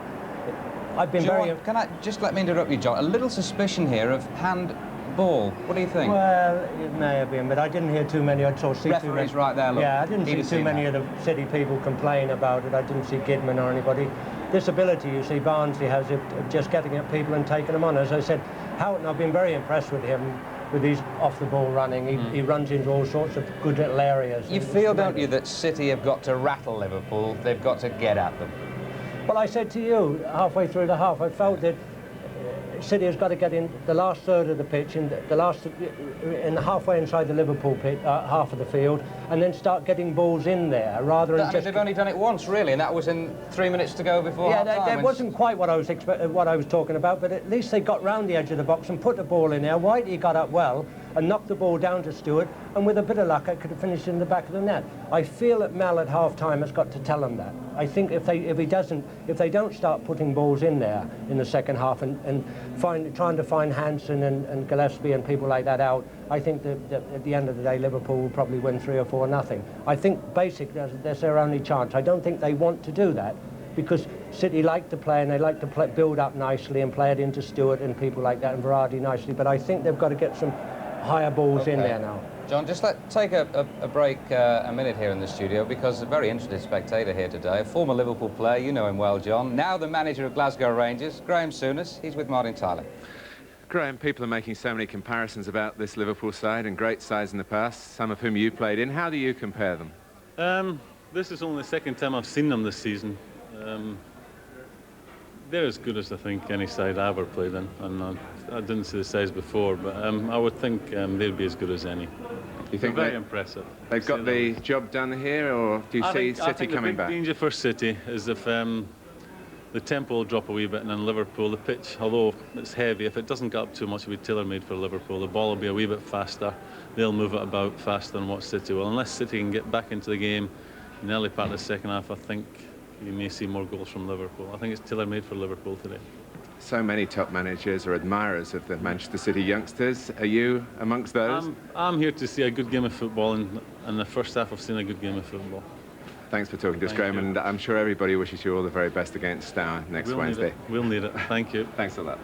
I've been Can I just let me interrupt you, John? A little suspicion here of handball. What do you think? Well, it may have been, but I didn't hear too many. I saw too many. Referee's right there, look. Yeah, I didn't see too many of the City people complain about it. I didn't see Gidman or anybody. This ability, you see, Barnsley has of just getting at people and taking them on. As I said, Houghton, I've been very impressed with him, with his off-the-ball running. He runs into all sorts of good little areas. You feel, don't you, that City have got to rattle Liverpool? They've got to get at them. Well, I said to you halfway through the half, I felt that City has got to get in the last third of the pitch, in halfway inside the Liverpool pitch, half of the field, and then start getting balls in there rather than just. They've only done it once, really, and that was in 3 minutes to go before half time. Yeah, that wasn't quite what I was talking about, but at least they got round the edge of the box and put the ball in there. Whitey got up well and knocked the ball down to Stewart, and with a bit of luck, it could have finished in the back of the net. I feel that Mel at half-time has got to tell them that. I think if they don't start putting balls in there in the second half and trying to find Hansen and Gillespie and people like that out, I think that at the end of the day, Liverpool will probably win 3 or 4-0. I think basically that's their only chance. I don't think they want to do that, because City like to play and they like to build up nicely and play it into Stewart and people like that and Vardy nicely, but I think they've got to get some higher balls in there now. John, just take a break a minute here in the studio, because a very interested spectator here today, a former Liverpool player, you know him well, John, now the manager of Glasgow Rangers, Graham Souness. He's with Martin Tyler. Graham, people are making so many comparisons about this Liverpool side and great sides in the past, some of whom you played in. How do you compare them? This is only the second time I've seen them this season. They're as good as I think any side I ever played in, and I didn't see the size before, but I would think they'd be as good as any. You think they're very impressive? They've got the job done here, or do you see City coming back? The danger for City is if the tempo will drop a wee bit, and then Liverpool, the pitch, although it's heavy, if it doesn't get up too much, it'll be tailor-made for Liverpool. The ball will be a wee bit faster. They'll move it about faster than what City will. Unless City can get back into the game in the early part of the second half, I think you may see more goals from Liverpool. I think it's tailor-made for Liverpool today. So many top managers are admirers of the Manchester City youngsters. Are you amongst those? I'm here to see a good game of football, and in the first half I've seen a good game of football. Thanks for talking to us, Graham, and I'm sure everybody wishes you all the very best against Stour next Wednesday. We'll need it. Thank you. Thanks a lot.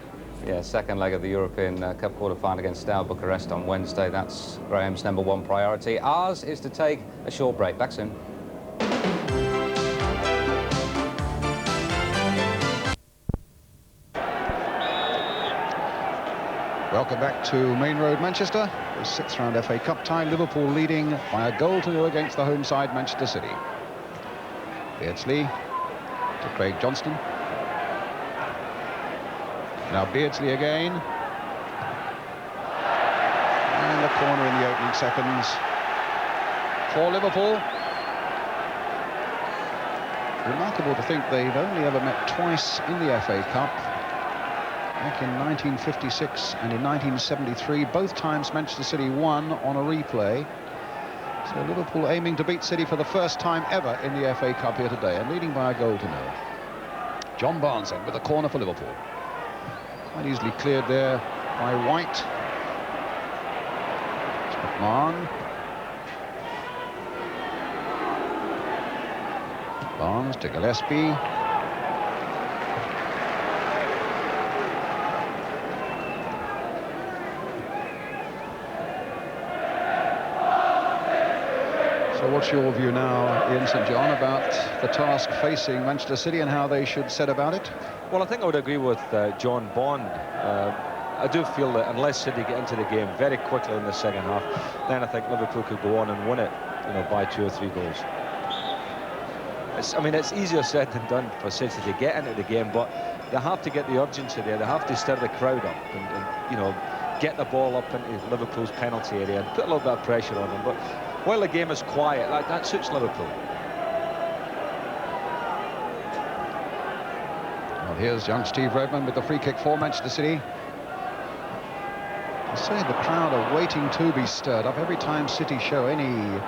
Yeah, second leg of the European Cup quarter-final against Steaua Bucharest on Wednesday. That's Graham's #1 priority. Ours is to take a short break. Back soon. Welcome back to Main Road, Manchester. The 6th round FA Cup tie. Liverpool leading by a goal to nil against the home side, Manchester City. Beardsley to Craig Johnston. Now Beardsley again. And the corner in the opening seconds for Liverpool. Remarkable to think they've only ever met twice in the FA Cup. Back in 1956 and in 1973, both times Manchester City won on a replay. So Liverpool aiming to beat City for the first time ever in the FA Cup here today, and leading by a goal to nil. John Barnes in with a corner for Liverpool. Quite easily cleared there by White. It's McMahon. Barnes to Gillespie. So what's your view now, Ian St John, about the task facing Manchester City and how they should set about it? Well, I think I would agree with John Bond. I do feel that unless City get into the game very quickly in the second half, then I think Liverpool could go on and win it, you know, by 2 or 3 goals. I mean, it's easier said than done for City to get into the game, but they have to get the urgency there. They have to stir the crowd up and you know, get the ball up into Liverpool's penalty area and put a little bit of pressure on them. But while the game is quiet, that suits Liverpool. Well, here's young Steve Redmond with the free kick for Manchester City. I say the crowd are waiting to be stirred up. Every time City show any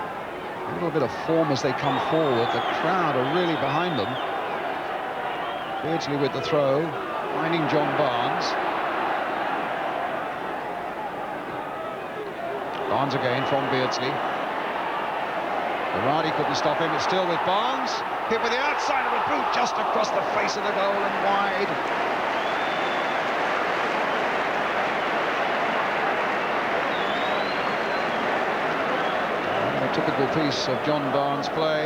little bit of form as they come forward, the crowd are really behind them. Beardsley with the throw, finding John Barnes. Barnes again from Beardsley. Berardi couldn't stop him, it's still with Barnes. Hit with the outside of the boot, just across the face of the goal and wide. A typical piece of John Barnes' play.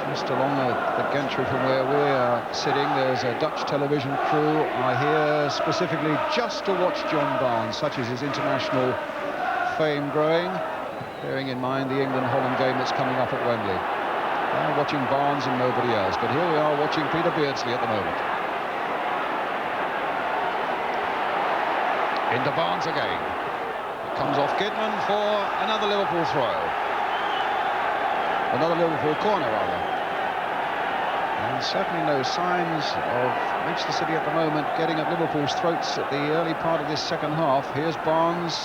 Just along the gantry from where we're sitting, there's a Dutch television crew, I hear, specifically just to watch John Barnes, such as his international fame growing, bearing in mind the England-Holland game that's coming up at Wembley. They're watching Barnes and nobody else, but here we are watching Peter Beardsley at the moment. Into Barnes again. Comes off Kidman for another Liverpool throw. Another Liverpool corner, rather. And certainly no signs of Manchester City at the moment getting at Liverpool's throats at the early part of this second half. Here's Barnes,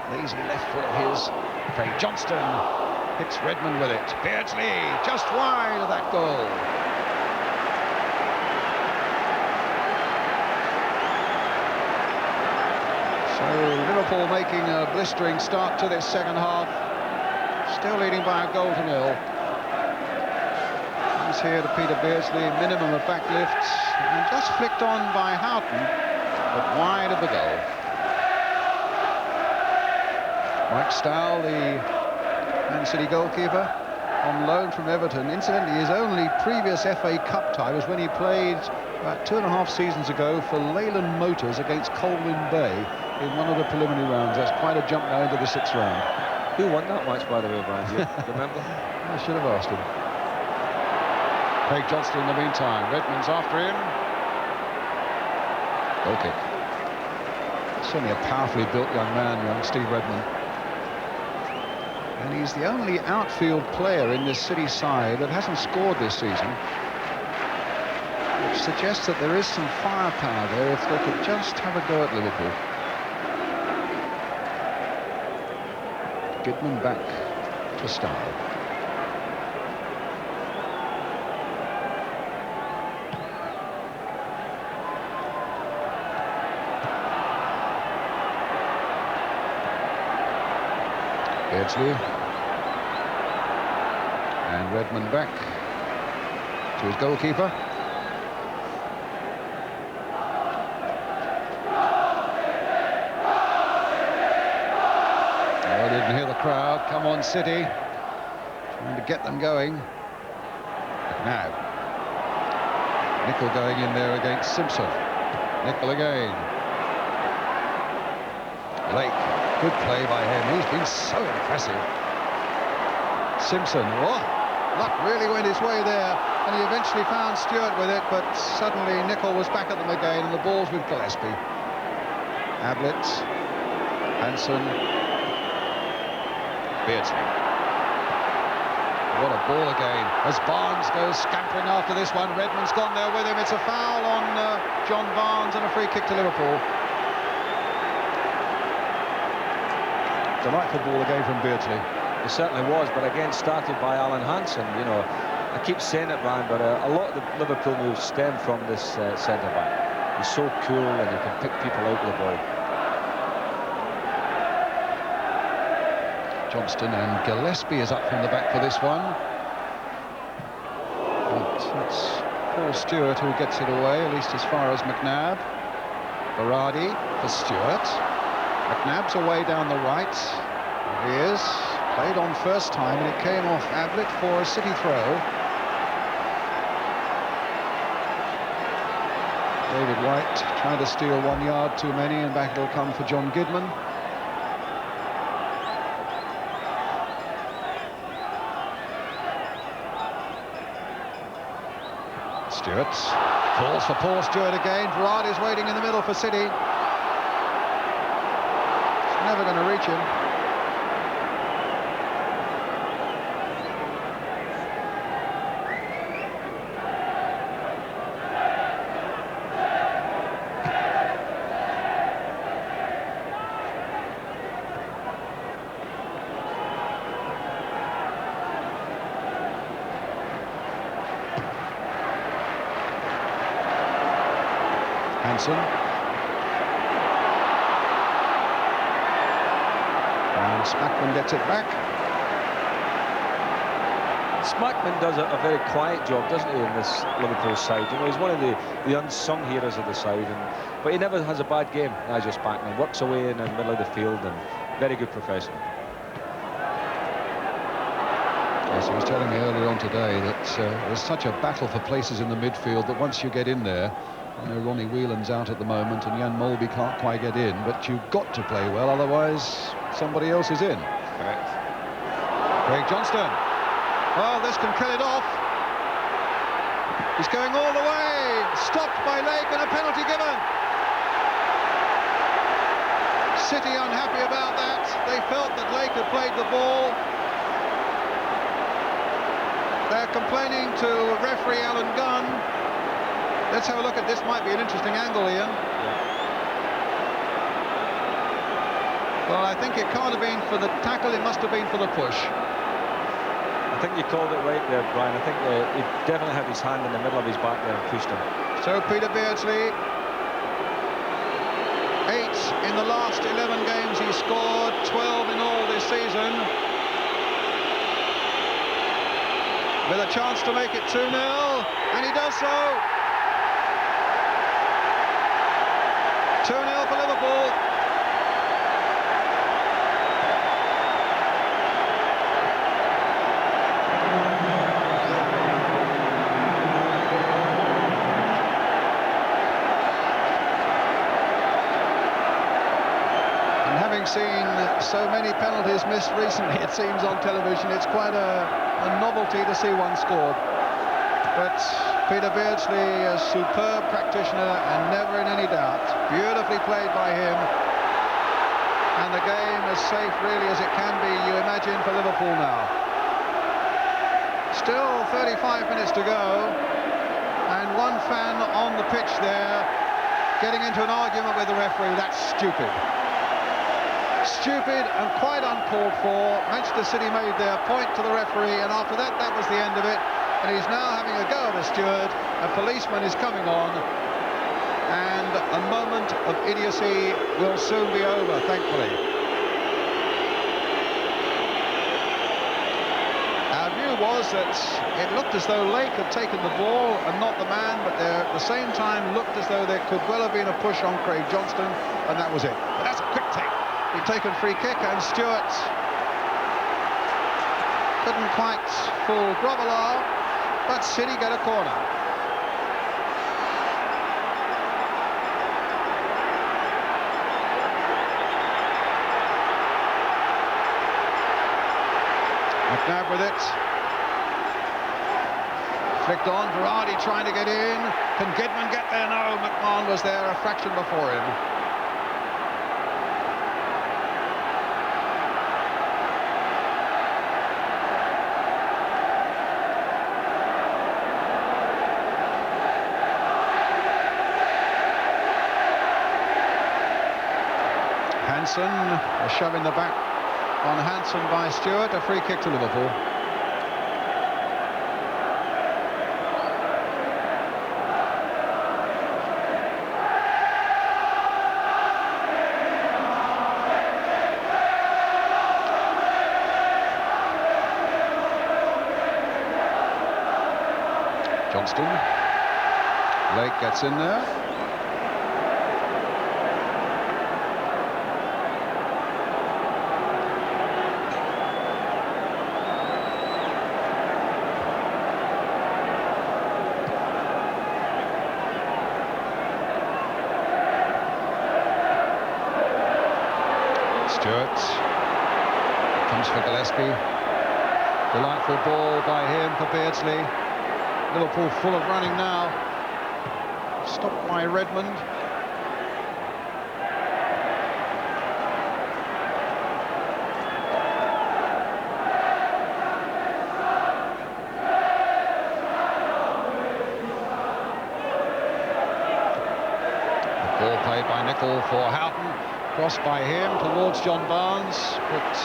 lazy left foot of his. Craig Johnston hits Redmond with it. Beardsley just wide of that goal. So Liverpool making a blistering start to this second half. Still leading by a goal to 0. He's here to Peter Beardsley, minimum of back lifts, and just flicked on by Houghton, but wide of the goal. Mike Stowell, the Man City goalkeeper, on loan from Everton. Incidentally, his only previous FA Cup tie was when he played about 2.5 seasons ago for Leyland Motors against Colwyn Bay in one of the preliminary rounds. That's quite a jump now into the 6th round. Who won that match, by the way, Brian? Do you remember? I should have asked him. Craig Johnston in the meantime. Redmond's after him. Goal kick. Certainly a powerfully built young man, young Steve Redmond. And he's the only outfield player in this City side that hasn't scored this season, which suggests that there is some firepower there if they could just have a go at Liverpool. Kidman back to Stowell. Beardsley. And Redmond back to his goalkeeper. Oh, didn't hear the crowd. Come on, City. Trying to get them going. Now, Nicol going in there against Simpson. Nicol again. Blake. Good play by him. He's been so impressive. Simpson, what? Luck really went his way there, and he eventually found Stewart with it, but suddenly Nicol was back at them again, and the ball's with Gillespie. Ablett, Hansen, Beardsley. What a ball again, as Barnes goes scampering after this one. Redmond's gone there with him. It's a foul on John Barnes and a free kick to Liverpool. Delightful ball again from Beardsley. It certainly was, but again started by Alan Hansen. You know, I keep saying it, Brian, but a lot of the Liverpool moves stem from this centre-back. He's so cool and he can pick people out with the ball. Johnston, and Gillespie is up from the back for this one. But it's Paul Stewart who gets it away, at least as far as McNabb. Berardi for Stewart. McNabb's away down the right. There he is. Played on first time, and it came off Ablett for a City throw. David White trying to steal 1 yard too many, and back it'll come for John Gidman. Stewart falls for Paul Stewart again. Varadi's waiting in the middle for City. It's never going to reach him. Hansen. And Spackman gets it back. Spackman does a very quiet job, doesn't he, in this Liverpool side? You know, he's one of the unsung heroes of the side, but he never has a bad game. Nigel Spackman works away in the middle of the field, and very good professional. Yes, he was telling me earlier on today that there's such a battle for places in the midfield that once you get in there, I know Ronnie Whelan's out at the moment and Jan Molby can't quite get in, but you've got to play well, otherwise somebody else is in. Correct. Craig Johnston. Well, this can kill it off. He's going all the way. Stopped by Lake and a penalty given. City unhappy about that. They felt that Lake had played the ball. They're complaining to referee Alan Gunn. Let's have a look at this. Might be an interesting angle, Ian. Well, I think it can't have been for the tackle. It must have been for the push. I think you called it right there, Brian. I think he definitely had his hand in the middle of his back there and pushed him. So Peter Beardsley, 8 in the last 11 games he's scored, 12 in all this season. With a chance to make it 2-0, and he does so. 2-0 for Liverpool. And having seen so many penalties missed recently, it seems, on television, it's quite a novelty to see one scored. But Peter Beardsley, a superb practitioner and never in any doubt. Beautifully played by him. And the game as safe really as it can be, you imagine, for Liverpool now. Still 35 minutes to go. And one fan on the pitch there getting into an argument with the referee. That's stupid. Stupid and quite uncalled for. Manchester City made their point to the referee, and after that, that was the end of it. And he's now having a go at a steward. A policeman is coming on, and a moment of idiocy will soon be over, thankfully. Our view was that it looked as though Lake had taken the ball and not the man, but at the same time looked as though there could well have been a push on Craig Johnston, and that was it. But that's a quick take. He'd taken free kick, and Stewart couldn't quite fool Grobbelaar, but City get a corner. McNabb with it. Flicked on, Varadi trying to get in. Can Gidman get there? No, McMahon was there a fraction before him. Hansen, a shove in the back on Hansen by Stewart, a free kick to Liverpool. Johnston, Lake gets in there. Stewart comes for Gillespie. Delightful ball by him for Beardsley. Liverpool full of running now. Stopped by Redmond. Ball played by Nicol for Houghton. Crossed by him towards John Barnes, but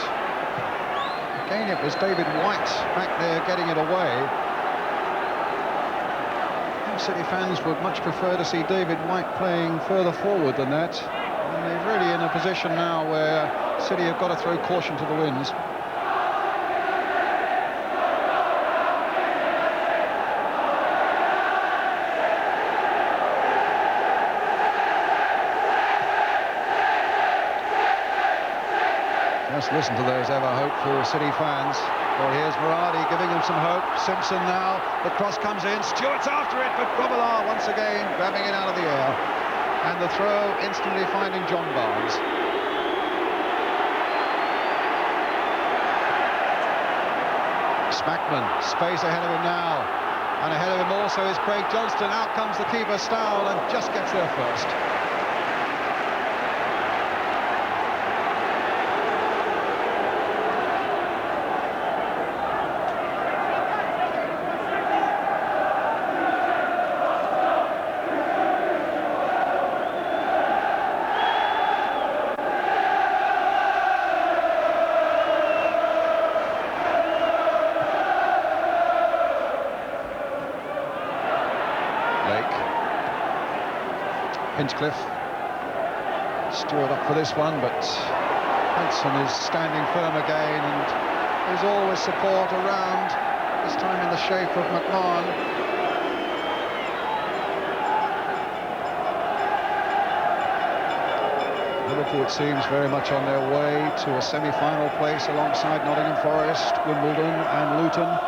again it was David White back there getting it away. I think City fans would much prefer to see David White playing further forward than that. And they're really in a position now where City have got to throw caution to the winds. Just listen to those ever hopeful City fans. Well, here's Muradi giving them some hope. Simpson now, the cross comes in, Stewart's after it, but Grobbelaar once again grabbing it out of the air. And the throw instantly finding John Barnes. Smackman, space ahead of him now. And ahead of him also is Craig Johnston. Out comes the keeper, Stowell, and just gets there first. Hinchcliffe. Stewart up for this one, but Hudson is standing firm again, and there's always support around, this time in the shape of McMahon. Liverpool, it seems, very much on their way to a semi-final place alongside Nottingham Forest, Wimbledon and Luton.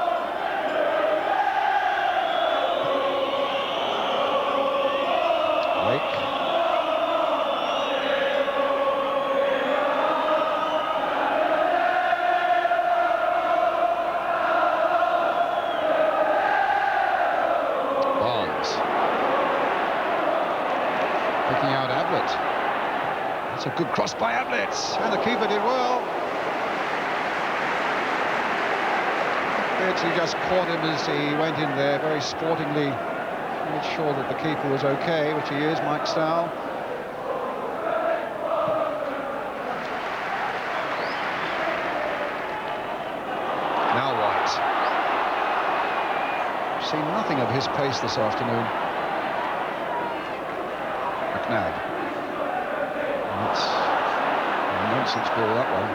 A good cross by Ablett, and the keeper did well. Beardsley just caught him as he went in there, very sportingly made sure that the keeper was okay, which he is, Mike Stowell. Now White. I've seen nothing of his pace this afternoon. McNabb. That's a nonsense ball, that one.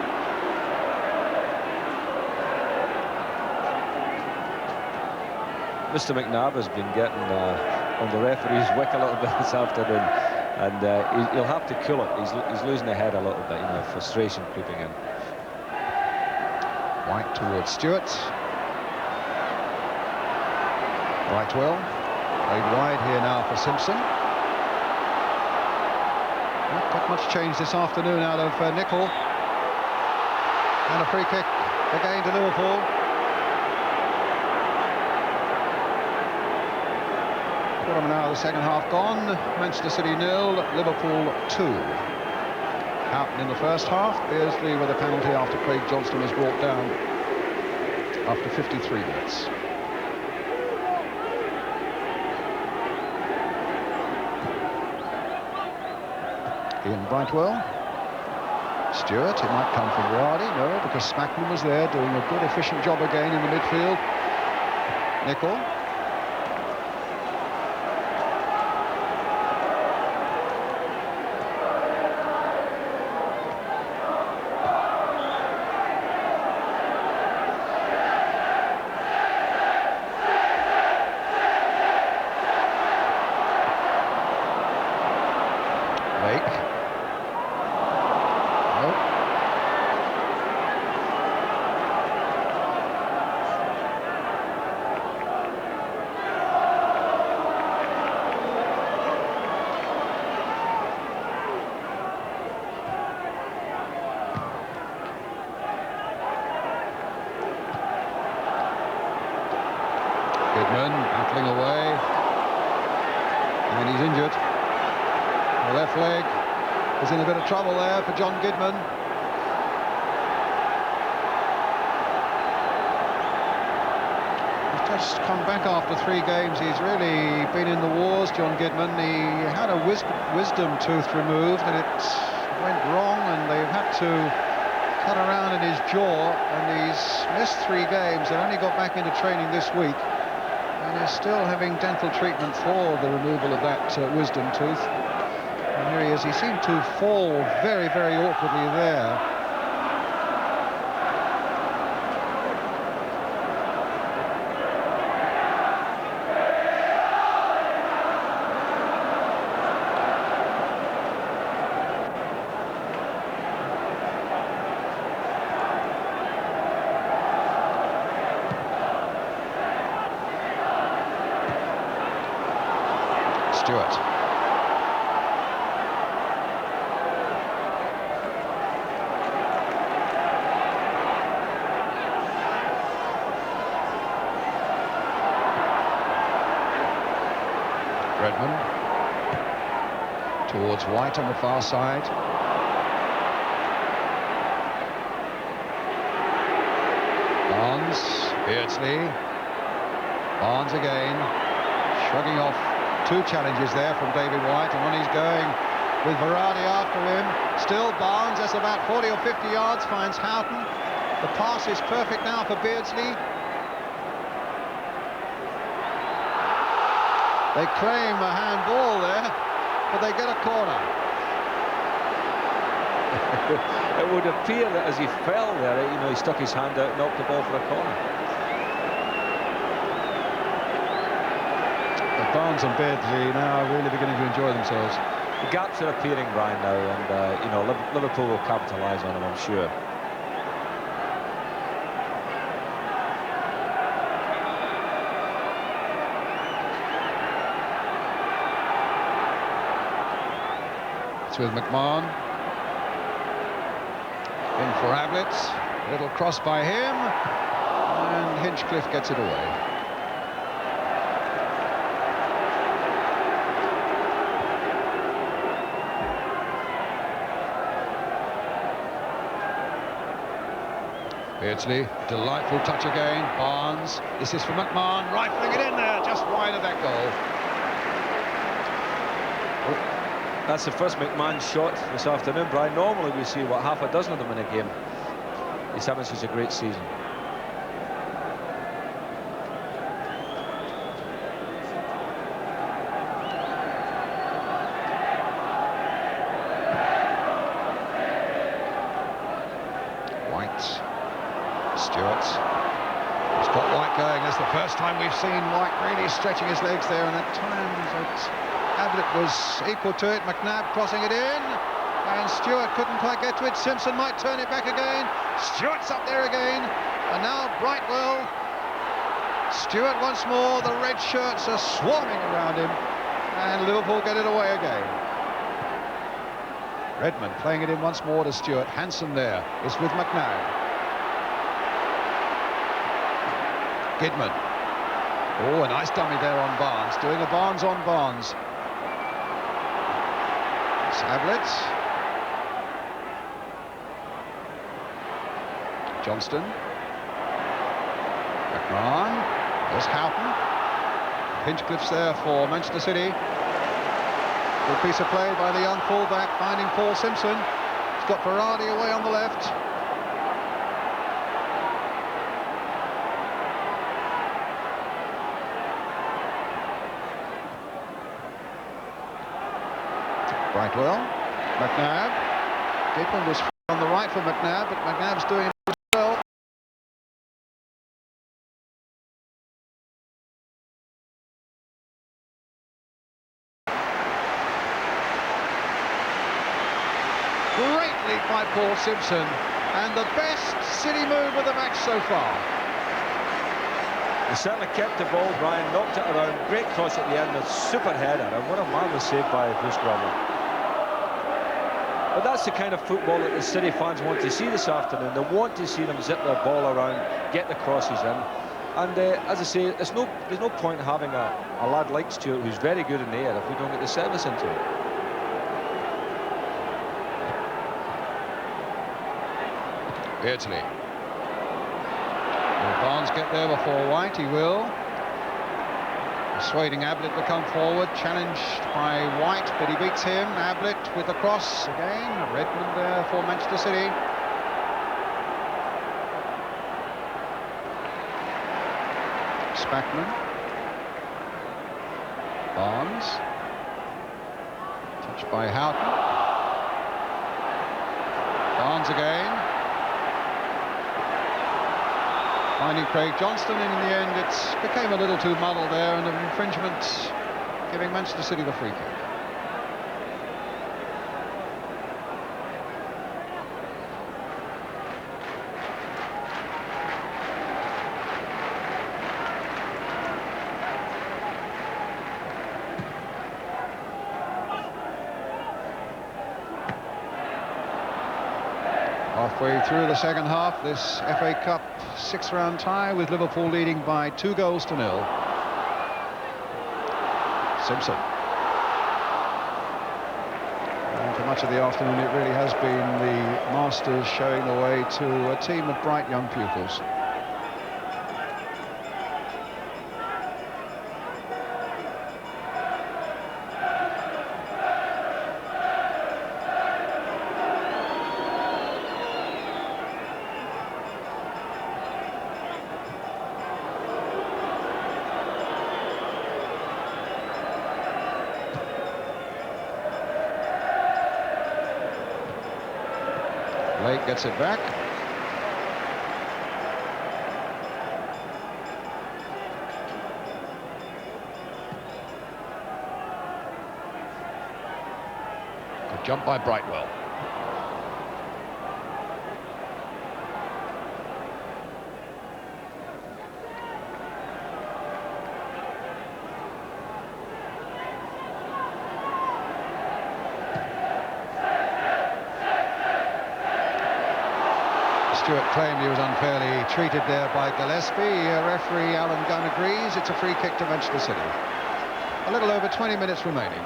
Mr. McNabb has been getting on the referee's wick a little bit this afternoon, and he'll have to cool it. He's losing the head a little bit, you know, frustration creeping in. White towards Stewart. Brightwell played wide here now for Simpson. Not got much change this afternoon out of Nicol. And a free kick again to Liverpool. Quarter of an hour of the second half gone. Manchester City 0, Liverpool 2. Houghton in the first half. Beardsley with a penalty after Craig Johnston was brought down after 53 minutes. Ian Brightwell. Stewart, it might come from Radi, no, because Smackman was there doing a good, efficient job again in the midfield. Nicol. Battling away. And he's injured. The left leg is in a bit of trouble there for John Gidman. He's just come back after 3 games. He's really been in the wars, John Gidman. He had a wisdom tooth removed and it went wrong, and they've had to cut around in his jaw, and he's missed 3 games and only got back into training this week. And he's still having dental treatment for the removal of that wisdom tooth. And here he is. He seemed to fall very, very awkwardly there. Stewart. Redmond towards White on the far side. Barnes, Beardsley. Barnes again, shrugging off 2 challenges there from David White, and on he's going with Varady after him. Still Barnes, that's about 40 or 50 yards, finds Houghton. The pass is perfect now for Beardsley. They claim a handball there, but they get a corner. It would appear that as he fell there, you know, he stuck his hand out and knocked the ball for a corner. Barnes and Beardsley now really beginning to enjoy themselves. The gaps are appearing, Brian, now, and you know, Liverpool will capitalise on them, I'm sure. It's with McMahon. In for Ablett. Little cross by him, and Hinchcliffe gets it away. Beardsley, delightful touch again. Barnes, this is for McMahon, rifling it in there, just wide of that goal. That's the first McMahon shot this afternoon, Brian. Normally we see, what, half a dozen of them in a game. He's having such a great season. Stewart. He's got White going. That's the first time we've seen White really stretching his legs there, and at times Ablett was equal to it. McNabb crossing it in, and Stewart couldn't quite get to it. Simpson might turn it back again. Stewart's up there again, and now Brightwell. Stewart once more. The red shirts are swarming around him, and Liverpool get it away again. Redmond playing it in once more to Stewart. Hansen there is with McNabb. Gidman. Oh, a nice dummy there on Barnes, doing a Barnes on Barnes. It's Ablett. Johnston. McMahon. There's Houghton. Hinchcliffe's there for Manchester City. Good piece of play by the young fullback, finding Paul Simpson. He's got Varady away on the left. Brightwell, McNabb. Gidman was on the right for McNabb, but McNabb's doing it well. Great lead by Paul Simpson, and the best City move of the match so far. He certainly kept the ball, Brian, knocked it around, great cross at the end, a super header, and what a marvellous save by Bruce Grobler. But that's the kind of football that the City fans want to see this afternoon. They want to see them zip their ball around, get the crosses in. And as I say, there's no point having a lad like Stewart who's very good in the air if we don't get the service into it. Beardsley. Will Barnes get there before White? He will. Persuading Ablett to come forward, challenged by White, but he beats him. Ablett with the cross again. Redmond there for Manchester City. Spackman. Barnes. Touched by Houghton. Barnes again. Finding Craig Johnston, and in the end it became a little too muddled there, and an infringement giving Manchester City the free kick. Halfway through the second half, this FA Cup six-round tie with Liverpool leading by 2 goals to 0. Simpson. And for much of the afternoon it really has been the Masters showing the way to a team of bright young pupils. Blake gets it back. Good jump by Brightwell. Stewart claimed he was unfairly treated there by Gillespie. Referee Alan Gunn agrees. It's a free kick to Manchester City. A little over 20 minutes remaining.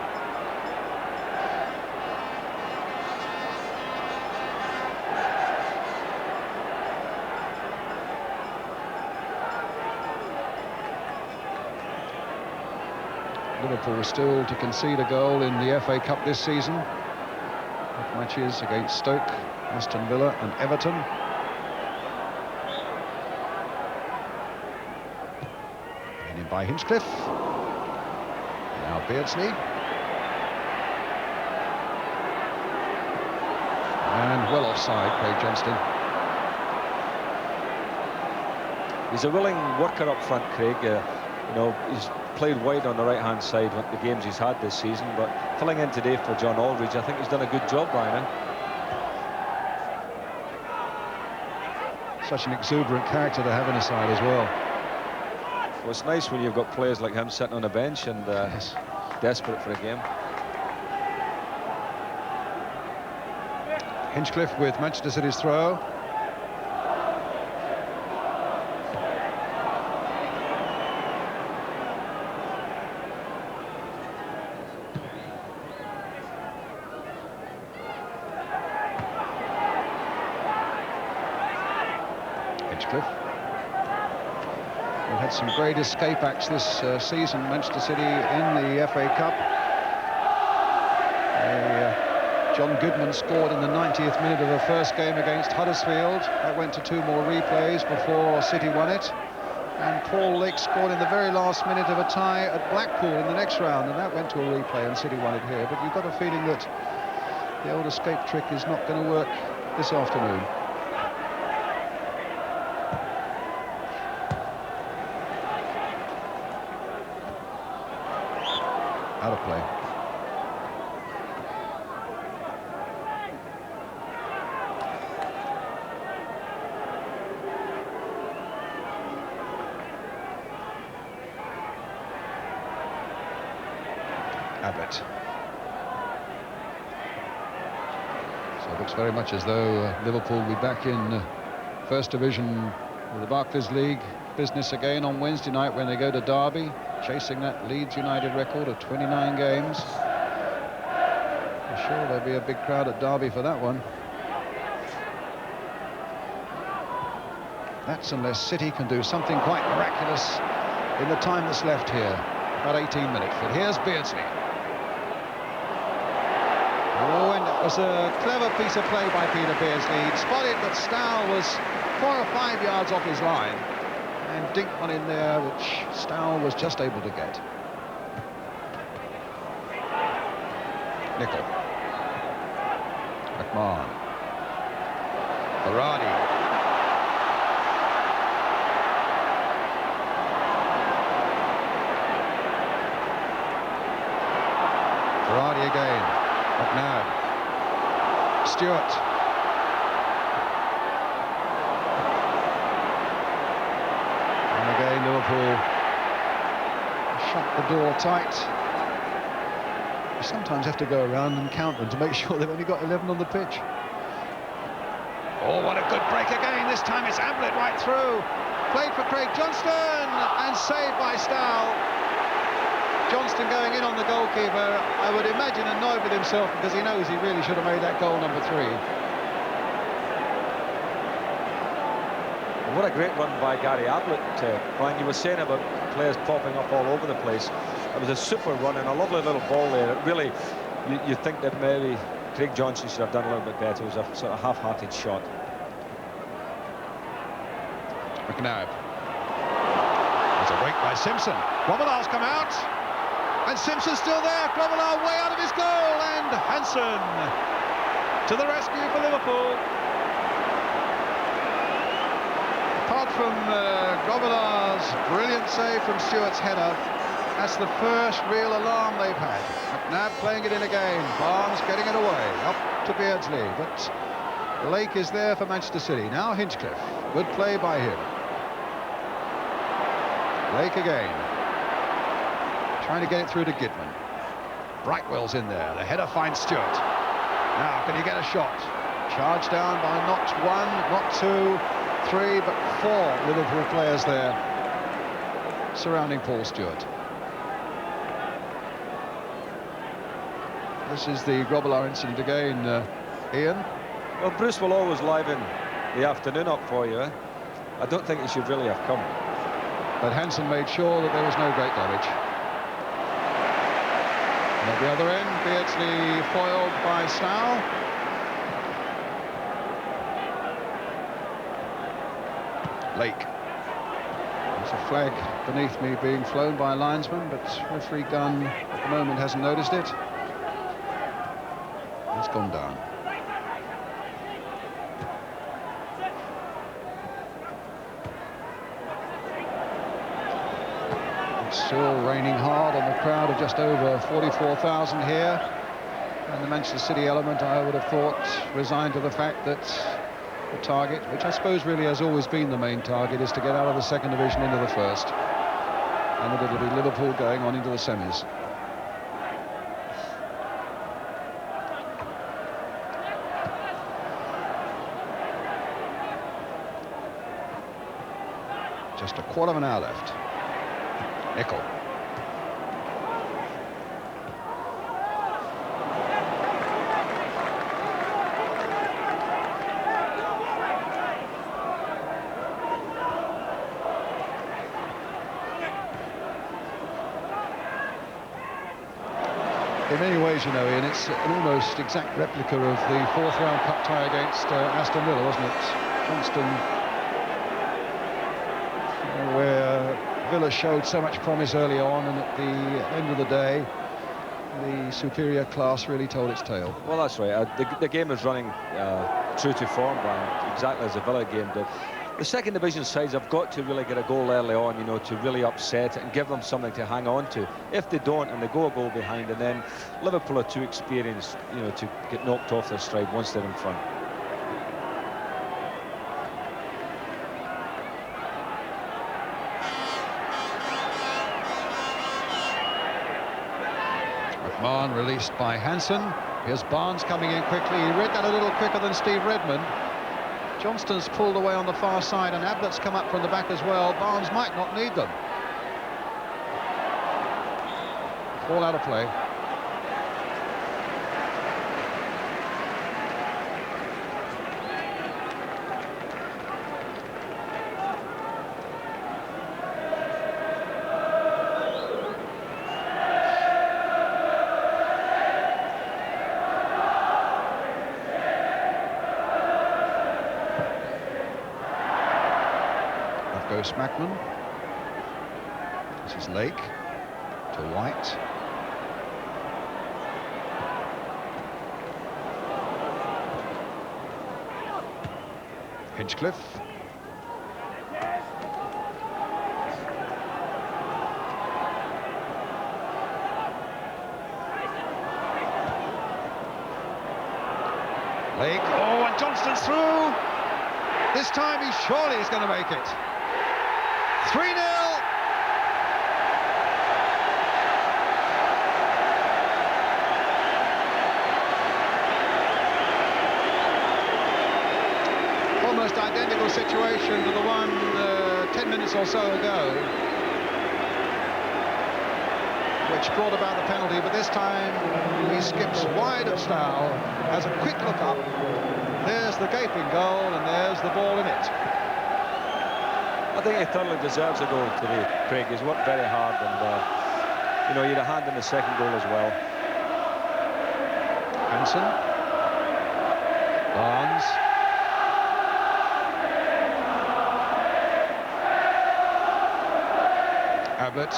Liverpool still to concede a goal in the FA Cup this season. Matches against Stoke, Aston Villa and Everton. In by Hinchcliffe. Now Beardsley. And well offside, Craig Johnston. He's a willing worker up front, Craig. You know, he's played wide on the right-hand side with the games he's had this season, but filling in today for John Aldridge, I think he's done a good job, Brian. Such an exuberant character to have in a side as well. Well, it's nice when you've got players like him sitting on a bench and Yes. desperate for a game. Hinchcliffe with Manchester City's throw. Hinchcliffe. We've had some great escape acts this season, Manchester City in the FA Cup. John Goodman scored in the 90th minute of the first game against Huddersfield. That went to 2 more replays before City won it. And Paul Lake scored in the very last minute of a tie at Blackpool in the next round, and that went to a replay and City won it here. But you've got a feeling that the old escape trick is not going to work this afternoon. Out of play. Abbott. So it looks very much as though Liverpool will be back in First Division of the Barclays League business again on Wednesday night when they go to Derby, chasing that Leeds United record of 29 games. I'm sure there'll be a big crowd at Derby for that one. That's unless City can do something quite miraculous in the time that's left here. About 18 minutes. But here's Beardsley. Oh, and it was a clever piece of play by Peter Beardsley. He'd spotted that Stow was 4 or 5 yards off his line and dinked one in there, which Stow was just able to get. Nicol. McMahon. Berardi. Berardi again. McNabb. Stewart. And again Liverpool shut the door tight. You sometimes have to go around and count them to make sure they've only got 11 on the pitch. Oh, what a good break again. This time it's Ablett right through. Played for Craig Johnston and saved by Stow. Johnston going in on the goalkeeper, I would imagine annoyed with himself because he knows he really should have made that goal number 3. What a great run by Gary Ablett. Brian, you were saying about players popping up all over the place. It was a super run and a lovely little ball there. It really, you think that maybe Craig Johnston should have done a little bit better. It was a sort of half-hearted shot. McNabb. There's a break by Simpson. Grobbelaar's come out. And Simpson's still there. Grobbelaar way out of his goal. And Hansen to the rescue for Liverpool. Apart from Grobbelaar's brilliant save from Stewart's header, that's the first real alarm they've had. McNabb playing it in again. Barnes getting it away. Up to Beardsley. But Lake is there for Manchester City. Now Hinchcliffe. Good play by him. Lake again. Trying to get it through to Gidman. Brightwell's in there. The header finds Stewart. Now, can he get a shot? Charged down by not 1, not 2, 3, but 4 Liverpool players there surrounding Paul Stewart. This is the Grobbelaar incident again, Ian. Well, Bruce will always liven the afternoon up for you. I don't think he should really have come. But Hansen made sure that there was no great damage. And at the other end, Beardsley foiled by Stow. Lake. There's a flag beneath me being flown by a linesman, but referee Gunn at the moment hasn't noticed it. It's gone down. Still raining hard on the crowd of just over 44,000 here, and the Manchester City element, I would have thought, resigned to the fact that the target, which I suppose really has always been the main target, is to get out of the second division into the first, and that it'll be Liverpool going on into the semis. Just a quarter of an hour left. Nicol. In many ways, you know, Ian, it's an almost exact replica of the 4th round cup tie against Aston Villa, wasn't it? Johnston, where Villa showed so much promise early on, and at the end of the day, the superior class really told its tale. Well, that's right. The game is running true to form, Brian, exactly as the Villa game did. The second division sides have got to really get a goal early on, you know, to really upset it and give them something to hang on to. If they don't, and they go a goal behind, and then Liverpool are too experienced, you know, to get knocked off their stride once they're in front. McMahon released by Hansen. Here's Barnes coming in quickly. He read that a little quicker than Steve Redmond. Johnston's pulled away on the far side, and Ablett's come up from the back as well. Barnes might not need them. Ball out of play. Smackman. This is Lake to White. Hinchcliffe. Lake. Oh, and Johnston's through. This time he surely is going to make it. 3-0. Almost identical situation to the one 10 minutes or so ago, which brought about the penalty, but this time he skips wide of Stow, has a quick look up. There's the gaping goal, and there's the ball in it. I think he thoroughly deserves a goal today, Craig. He's worked very hard, and you know, he had a hand in the second goal as well. Hansen. Barnes. Ablett.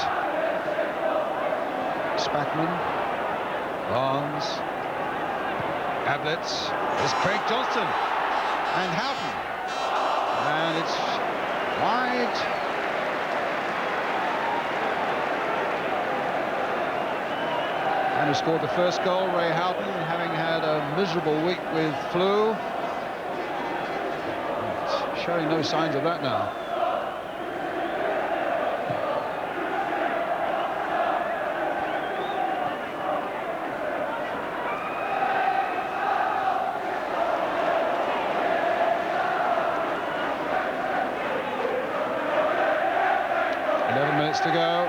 Spackman. Barnes. Ablett. There's Craig Johnston. And Houghton. And it's wide. And who scored the first goal, Ray Houghton, having had a miserable week with flu. It's showing no signs of that now. To go.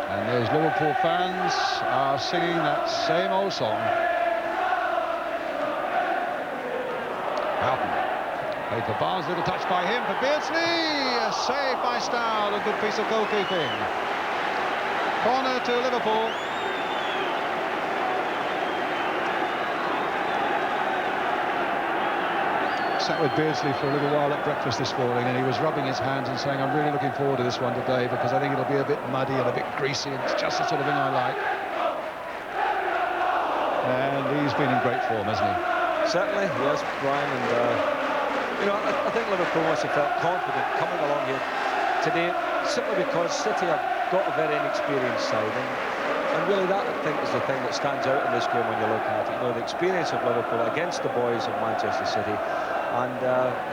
And those Liverpool fans are singing that same old song. Houghton. Played for Barnes, little touch by him for Beardsley. A save by Stow, a good piece of goalkeeping. Corner to Liverpool. Sat with Beardsley for a little while at breakfast this morning, and he was rubbing his hands and saying, I'm really looking forward to this one today because I think it'll be a bit muddy and a bit greasy, and it's just the sort of thing I like. And he's been in great form, hasn't he? Certainly, yes, Brian, and you know, I think Liverpool must have felt confident coming along here today, simply because City have got a very inexperienced side, and really that, I think, is the thing that stands out in this game when you look at it. You know, the experience of Liverpool against the boys of Manchester City. And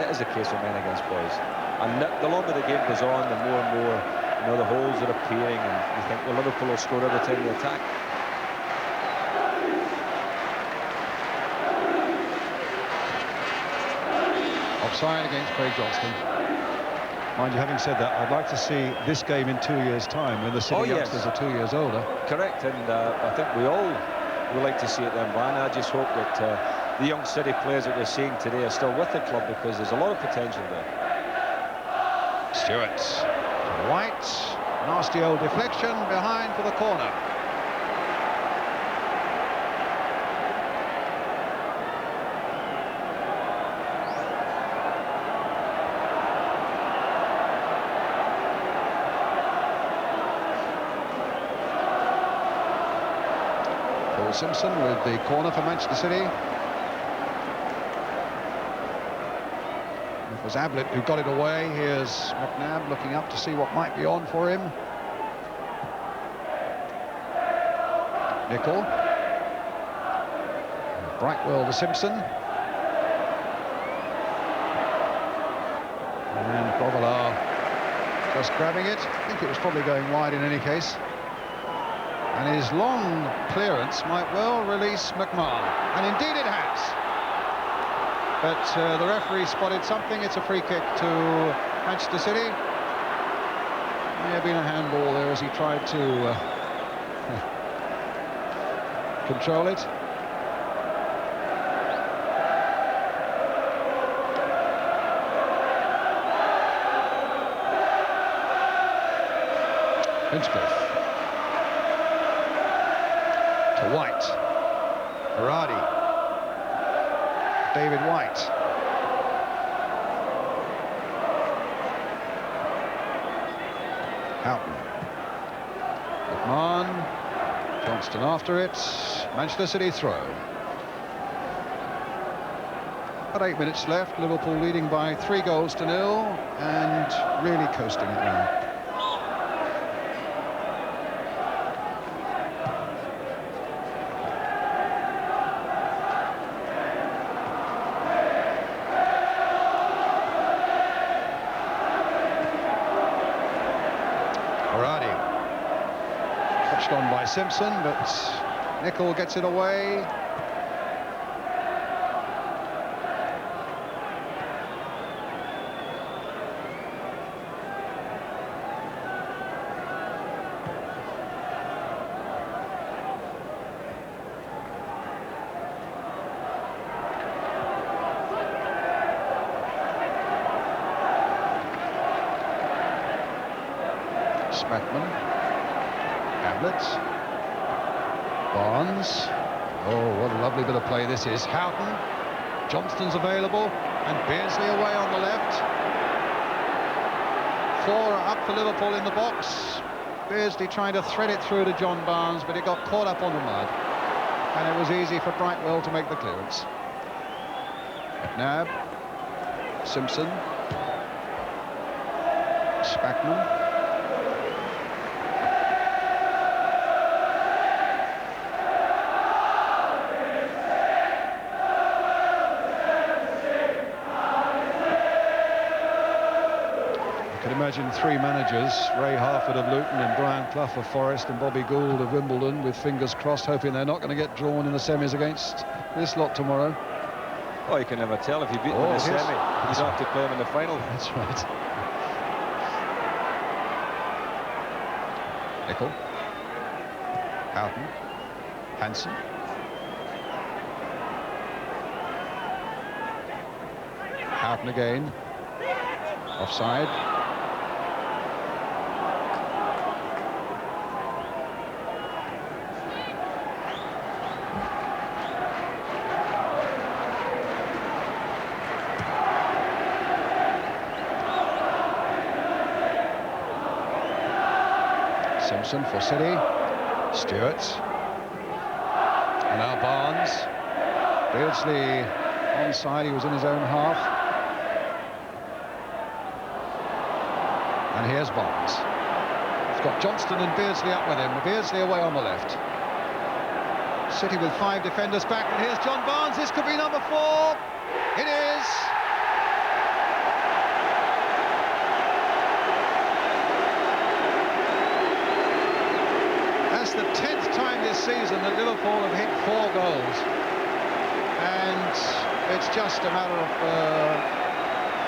it is a case of men against boys. And the longer the game goes on, the more and more, you know, the holes are appearing, and you think, well, Liverpool will score every time they attack. Offside against Craig Johnston. Mind you, having said that, I'd like to see this game in 2 years' time when the City youngsters are 2 years older. Correct, and I think we all would like to see it then, Brian. I just hope that the young City players that we're seeing today are still with the club, because there's a lot of potential there. Stewart to White, nasty old deflection behind for the corner. Paul Simpson with the corner for Manchester City. It was Ablett who got it away. Here's McNabb looking up to see what might be on for him. Nicol. Brightwell to Simpson. And Grovelar Just grabbing it. I think it was probably going wide in any case. And his long clearance might well release McMahon. And indeed it has. But the referee spotted something. It's a free kick to Manchester City. May have been a handball there as he tried to control it. Hinchcliffe to White. Berardi. David White. Houghton. McMahon. Johnston after it. Manchester City throw. About 8 minutes left. Liverpool leading by 3-0 and really coasting it now. On by Simpson, but Nicol gets it away. Smackman. Barnes. Oh, what a lovely bit of play this is. Houghton. Johnston's available, and Beardsley away on the left. 4 are up for Liverpool in the box. Beardsley trying to thread it through to John Barnes, but it got caught up on the mud, and it was easy for Brightwell to make the clearance. McNabb. Simpson. Spackman. Imagine 3 managers, Ray Harford of Luton and Brian Clough of Forest and Bobby Gould of Wimbledon, with fingers crossed, hoping they're not going to get drawn in the semis against this lot tomorrow. Oh, you can never tell. If you beat them in the semi, you don't have to play them in the final. That's right. Nicol. Houghton. Hansen. Houghton again. Offside. Simpson for City. Stewart. And now Barnes. Beardsley onside, he was in his own half. And here's Barnes. He's got Johnston and Beardsley up with him. Beardsley away on the left. City with 5 defenders back, and here's John Barnes. This could be number 4. It is. That's the 10th time this season that Liverpool have hit 4 goals, and it's just a matter of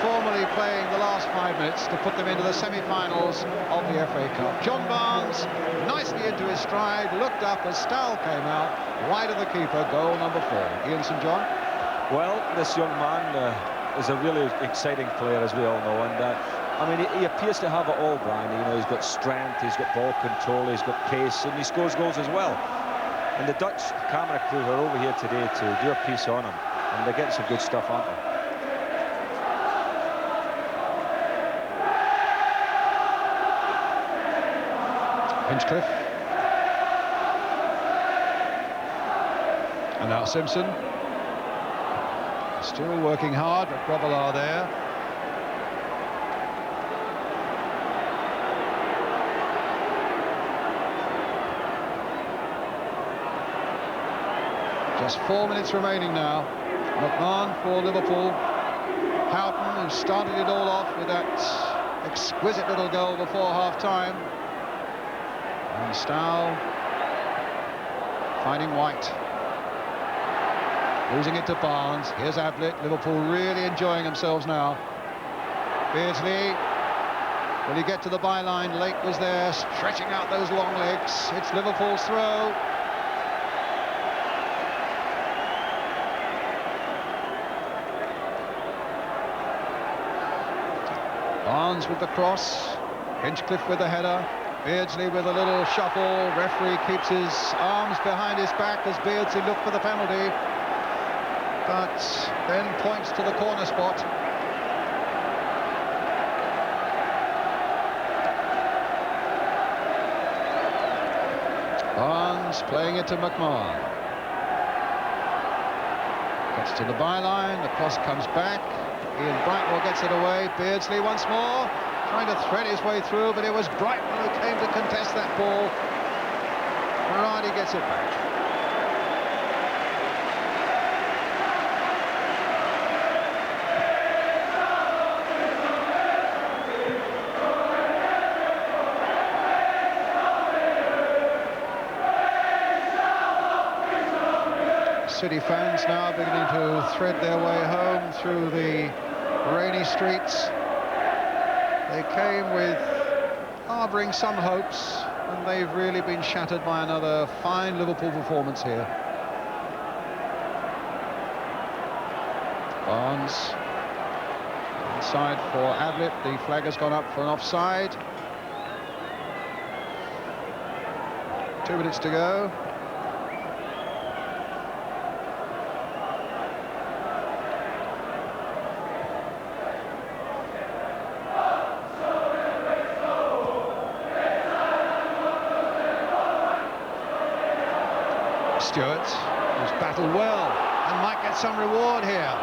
formally playing the last 5 minutes to put them into the semi-finals of the FA Cup. John Barnes nicely into his stride, looked up as Stahl came out, wide of the keeper, goal number 4. Ian St John. Well, this young man is a really exciting player, as we all know, and I mean, he appears to have it all, Brian. You know, he's got strength, he's got ball control, he's got pace, and he scores goals as well. And the Dutch camera crew are over here today to do a piece on him, and they're getting some good stuff, aren't they? Hinchcliffe. And now Simpson. Still working hard, but Grobbelaar there. Just 4 minutes remaining now. McMahon for Liverpool. Houghton, who started it all off with that exquisite little goal before half-time. And Stow finding White. Losing it to Barnes. Here's Ablett. Liverpool really enjoying themselves now. Beardsley. Will he get to the byline? Lake was there, stretching out those long legs. It's Liverpool's throw. Barnes with the cross. Hinchcliffe with the header. Beardsley with a little shuffle. Referee keeps his arms behind his back as Beardsley looked for the penalty, but then points to the corner spot. Barnes playing it to McMahon. Gets to the byline, the cross comes back. Ian Brightwell gets it away. Beardsley once more, trying to thread his way through, but it was Brightwell who came to contest that ball. Berardi gets it back. City fans now beginning to thread their way home through the rainy streets. They came with harbouring some hopes, and they've really been shattered by another fine Liverpool performance here. Barnes inside for Ablett. The flag has gone up for an offside. 2 minutes to go. Stewart, who's battled well and might get some reward here.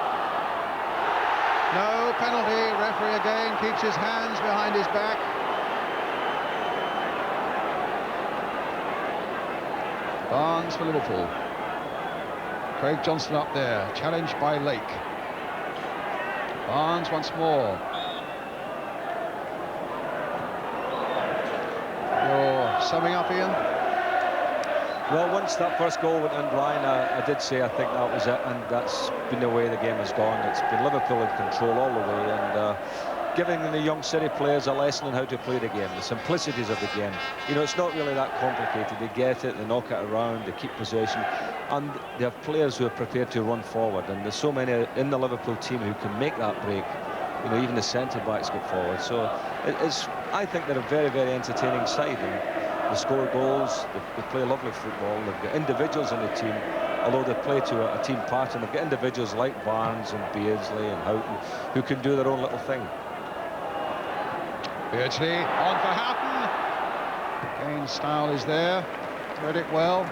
No penalty. Referee again keeps his hands behind his back. Barnes for Liverpool. Craig Johnston up there, challenged by Lake. Barnes once more. You're summing up, Ian? Well, once that first goal went in line, I did say I think that was it, and that's been the way the game has gone. It's been Liverpool in control all the way, and giving the young City players a lesson on how to play the game, the simplicities of the game. You know, it's not really that complicated. They get it, they knock it around, they keep possession, and they have players who are prepared to run forward, and there's so many in the Liverpool team who can make that break. You know, even the centre-backs get forward. So I think they're a very, very entertaining side. And they score goals, they play lovely football. They've got individuals in the team, although they play to a team pattern. They've got individuals like Barnes and Beardsley and Houghton who can do their own little thing. Beardsley on for Houghton. Again, Style is there. Read it well.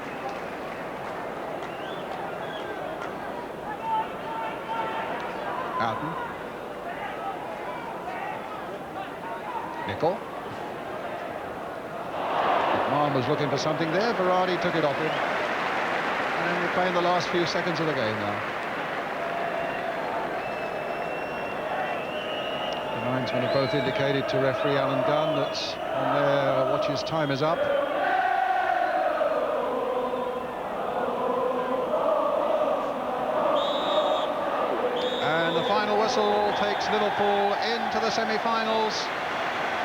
Houghton. Nickel. McMahon was looking for something there. Berardi took it off him. And then we're playing the last few seconds of the game now. The linesmen have both indicated to referee Alan Dunn that on their watches time is up. And the final whistle takes Liverpool into the semi-finals.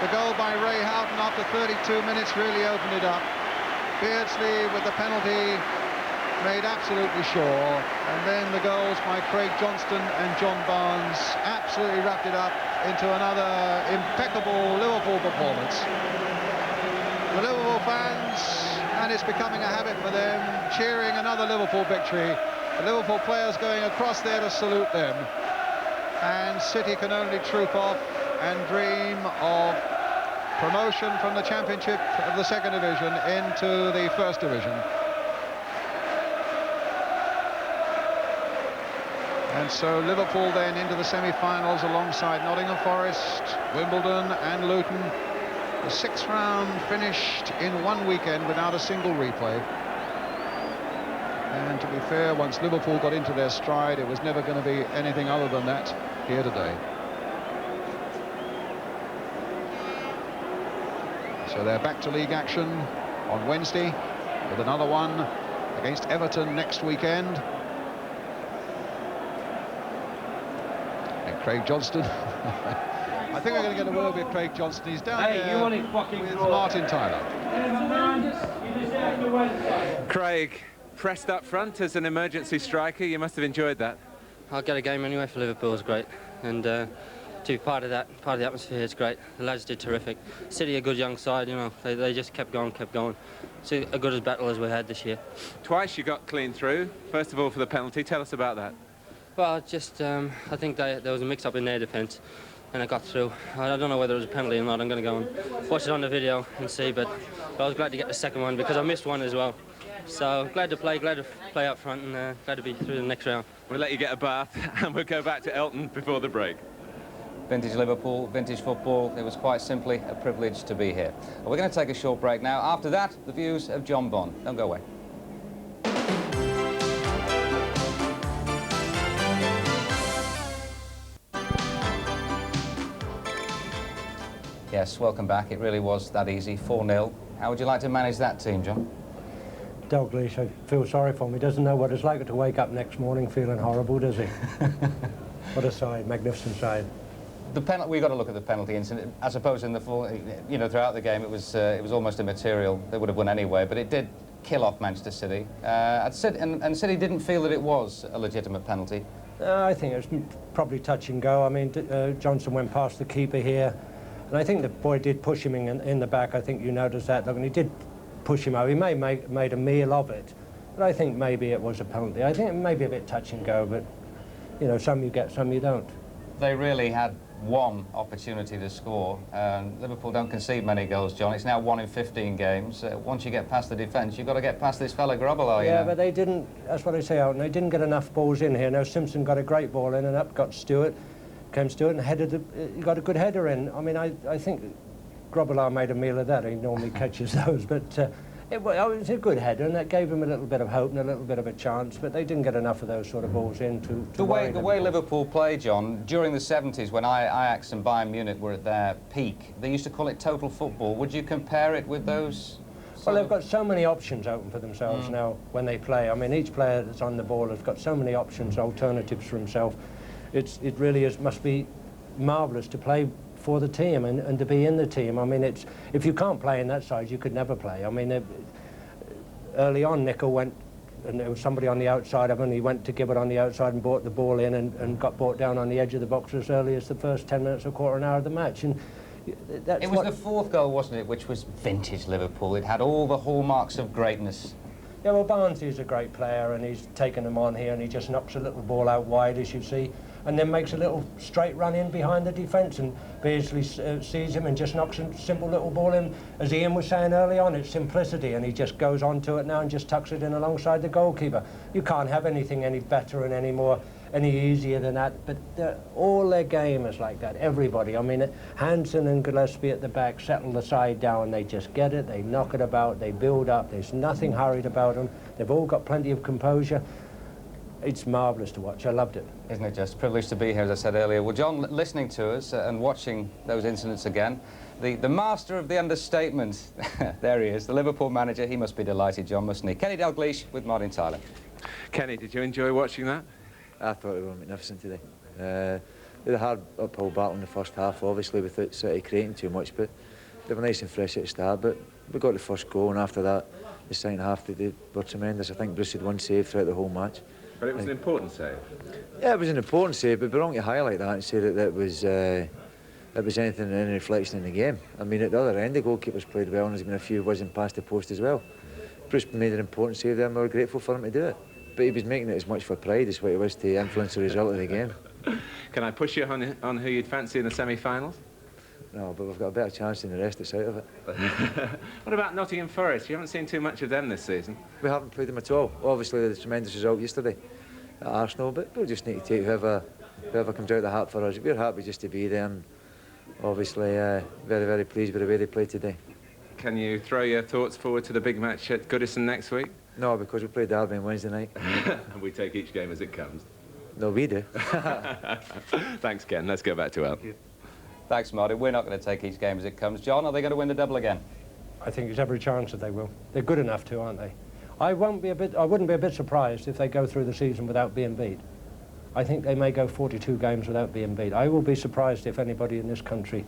The goal by Ray Houghton after 32 minutes really opened it up. Beardsley with the penalty made absolutely sure, and then the goals by Craig Johnston and John Barnes absolutely wrapped it up into another impeccable Liverpool performance. The Liverpool fans, and it's becoming a habit for them, cheering another Liverpool victory. The Liverpool players going across there to salute them, and City can only troop off and dream of promotion from the Championship of the Second Division into the First Division. And so Liverpool then into the semi-finals alongside Nottingham Forest, Wimbledon and Luton. The sixth round finished in one weekend without a single replay. And to be fair, once Liverpool got into their stride, it was never going to be anything other than that here today. So they're back to league action on Wednesday with another one against Everton next weekend. And Craig Johnston. I think we're going to get a word with Craig Johnston. He's down here with Martin Tyler. Craig, pressed up front as an emergency striker, you must have enjoyed that. I'll get a game anyway for Liverpool was great, and to be part of that, part of the atmosphere, it's great. The lads did terrific. City, a good young side, you know, they just kept going. It's a good as battle as we had this year. Twice you got clean through. First of all for the penalty, tell us about that. Well, just I think there was a mix-up in their defence, and I got through. I don't know whether it was a penalty or not. I'm going to go and watch it on the video and see, but I was glad to get the second one because I missed one as well. So glad to play up front, and glad to be through the next round. We'll let you get a bath and we'll go back to Elton before the break. Vintage Liverpool, vintage football. It was quite simply a privilege to be here. We're going to take a short break now. After that, the views of John Bond. Don't go away. Yes, welcome back. It really was that easy, 4-0. How would you like to manage that team, John? Dalglish, I feel sorry for him. He doesn't know what it's like to wake up next morning feeling horrible, does he? What a side, magnificent side. The penalty, we've got to look at the penalty incident. I suppose in the full, you know, throughout the game it was almost immaterial. They would have won anyway, but it did kill off Manchester City. And City didn't feel that it was a legitimate penalty. I think it was probably touch and go. I mean, Johnson went past the keeper here, and I think the boy did push him in the back. I think you noticed that, and he did push him out. He may made a meal of it, but I think maybe it was a penalty. I think it may be a bit touch and go, but you know, some you get, some you don't. They really had one opportunity to score. Liverpool don't concede many goals, John. It's now 1 in 15 games. Once you get past the defence, you've got to get past this fella Grobbelaar, you know. But they didn't, that's what I say, Alton, they didn't get enough balls in here. Now Simpson got a great ball in, and up got Stewart, came Stewart and headed, he got a good header in. I mean, I think Grobbelaar made a meal of that. He normally catches those, but it was a good header, and that gave him a little bit of hope and a little bit of a chance, but they didn't get enough of those sort of balls in to the way Liverpool play, John, during the 70s when Ajax and Bayern Munich were at their peak, they used to call it total football. Would you compare it with those? Well, they've got so many options open for themselves now when they play. I mean, each player that's on the ball has got so many options, alternatives for himself. It really must be marvellous to play for the team and to be in the team. I mean, if you can't play in that side, you could never play. I mean, early on, Nicol went, and there was somebody on the outside of him, and he went to give it on the outside and brought the ball in and got brought down on the edge of the box as early as the first 10 minutes or quarter an hour of the match. And it was the fourth goal, wasn't it, which was vintage Liverpool. It had all the hallmarks of greatness. Yeah, well, Barnsley's a great player, and he's taken them on here, and he just knocks a little ball out wide, as you see, and then makes a little straight run in behind the defence, and Beardsley sees him and just knocks a simple little ball in. As Ian was saying early on, it's simplicity, and he just goes on to it now and just tucks it in alongside the goalkeeper. You can't have anything any better and any easier than that, but all their game is like that, everybody. I mean, Hansen and Gillespie at the back settle the side down, they just get it, they knock it about, they build up, there's nothing hurried about them, they've all got plenty of composure. It's marvellous to watch. I loved it. Isn't it just a privilege to be here, as I said earlier. Well, John, listening to us and watching those incidents again, the master of the understatement, there he is, the Liverpool manager. He must be delighted, John, mustn't he? Kenny Dalglish with Martin Tyler. Kenny, did you enjoy watching that? I thought it was magnificent today. We had a hard uphill battle in the first half, obviously, without City creating too much, but they were nice and fresh at the start. But we got the first goal, and after that, the second half, they were tremendous. I think Bruce had one save throughout the whole match. But it was an important save. Yeah, it was an important save, but we're wrong to highlight that and say that it was anything, any reflection in the game. I mean, at the other end, the goalkeeper's played well, and there's been a few whizzing past the post as well. Bruce made an important save there, and we were grateful for him to do it. But he was making it as much for pride as what he was to influence the result of the game. Can I push you on who you'd fancy in the semi-finals? No, but we've got a better chance than the rest that's out of it. What about Nottingham Forest? You haven't seen too much of them this season. We haven't played them at all. Obviously, with a tremendous result yesterday at Arsenal, but we'll just need to take whoever comes out of the hat for us. We're happy just to be there, and obviously very, very pleased with the way they played today. Can you throw your thoughts forward to the big match at Goodison next week? No, because we play Derby on Wednesday night. And we take each game as it comes. No, we do. Thanks, Ken. Let's go back to Al. Thanks, Marty. We're not going to take each game as it comes. John, are they going to win the double again? I think there's every chance that they will. They're good enough to, aren't they? I wouldn't be a bit surprised if they go through the season without being beat. I think they may go 42 games without being beat. I will be surprised if anybody in this country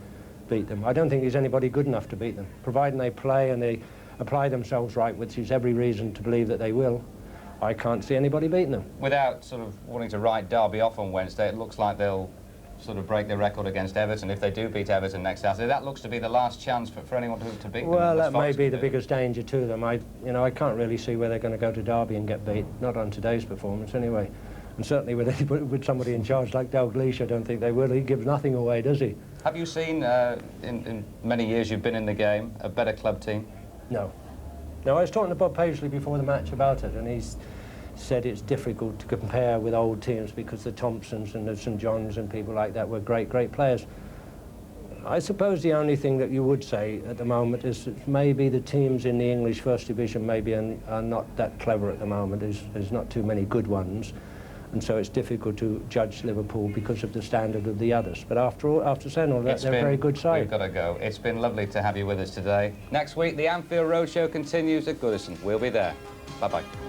beat them. I don't think there's anybody good enough to beat them, providing they play and they apply themselves right, which is every reason to believe that they will. I can't see anybody beating them. Without sort of wanting to write Derby off on Wednesday, it looks like they'll sort of break their record against Everton if they do beat Everton next Saturday. That looks to be the last chance for anyone to beat them. Well, that may be the biggest danger to them. I can't really see where they're going to go to Derby and get beat, not on today's performance anyway. And certainly with somebody in charge like Dalglish, I don't think they will. He gives nothing away, does he? Have you seen, in many years you've been in the game, a better club team? No. No, I was talking to Bob Paisley before the match about it, and he's said it's difficult to compare with old teams because the Thompsons and the St Johns and people like that were great, great players. I suppose the only thing that you would say at the moment is that maybe the teams in the English First Division maybe are not that clever at the moment. There's not too many good ones, and so it's difficult to judge Liverpool because of the standard of the others. But after saying all that, they're a very good side. We've got to go. It's been lovely to have you with us today. Next week, the Anfield Roadshow continues at Goodison. We'll be there. Bye-bye.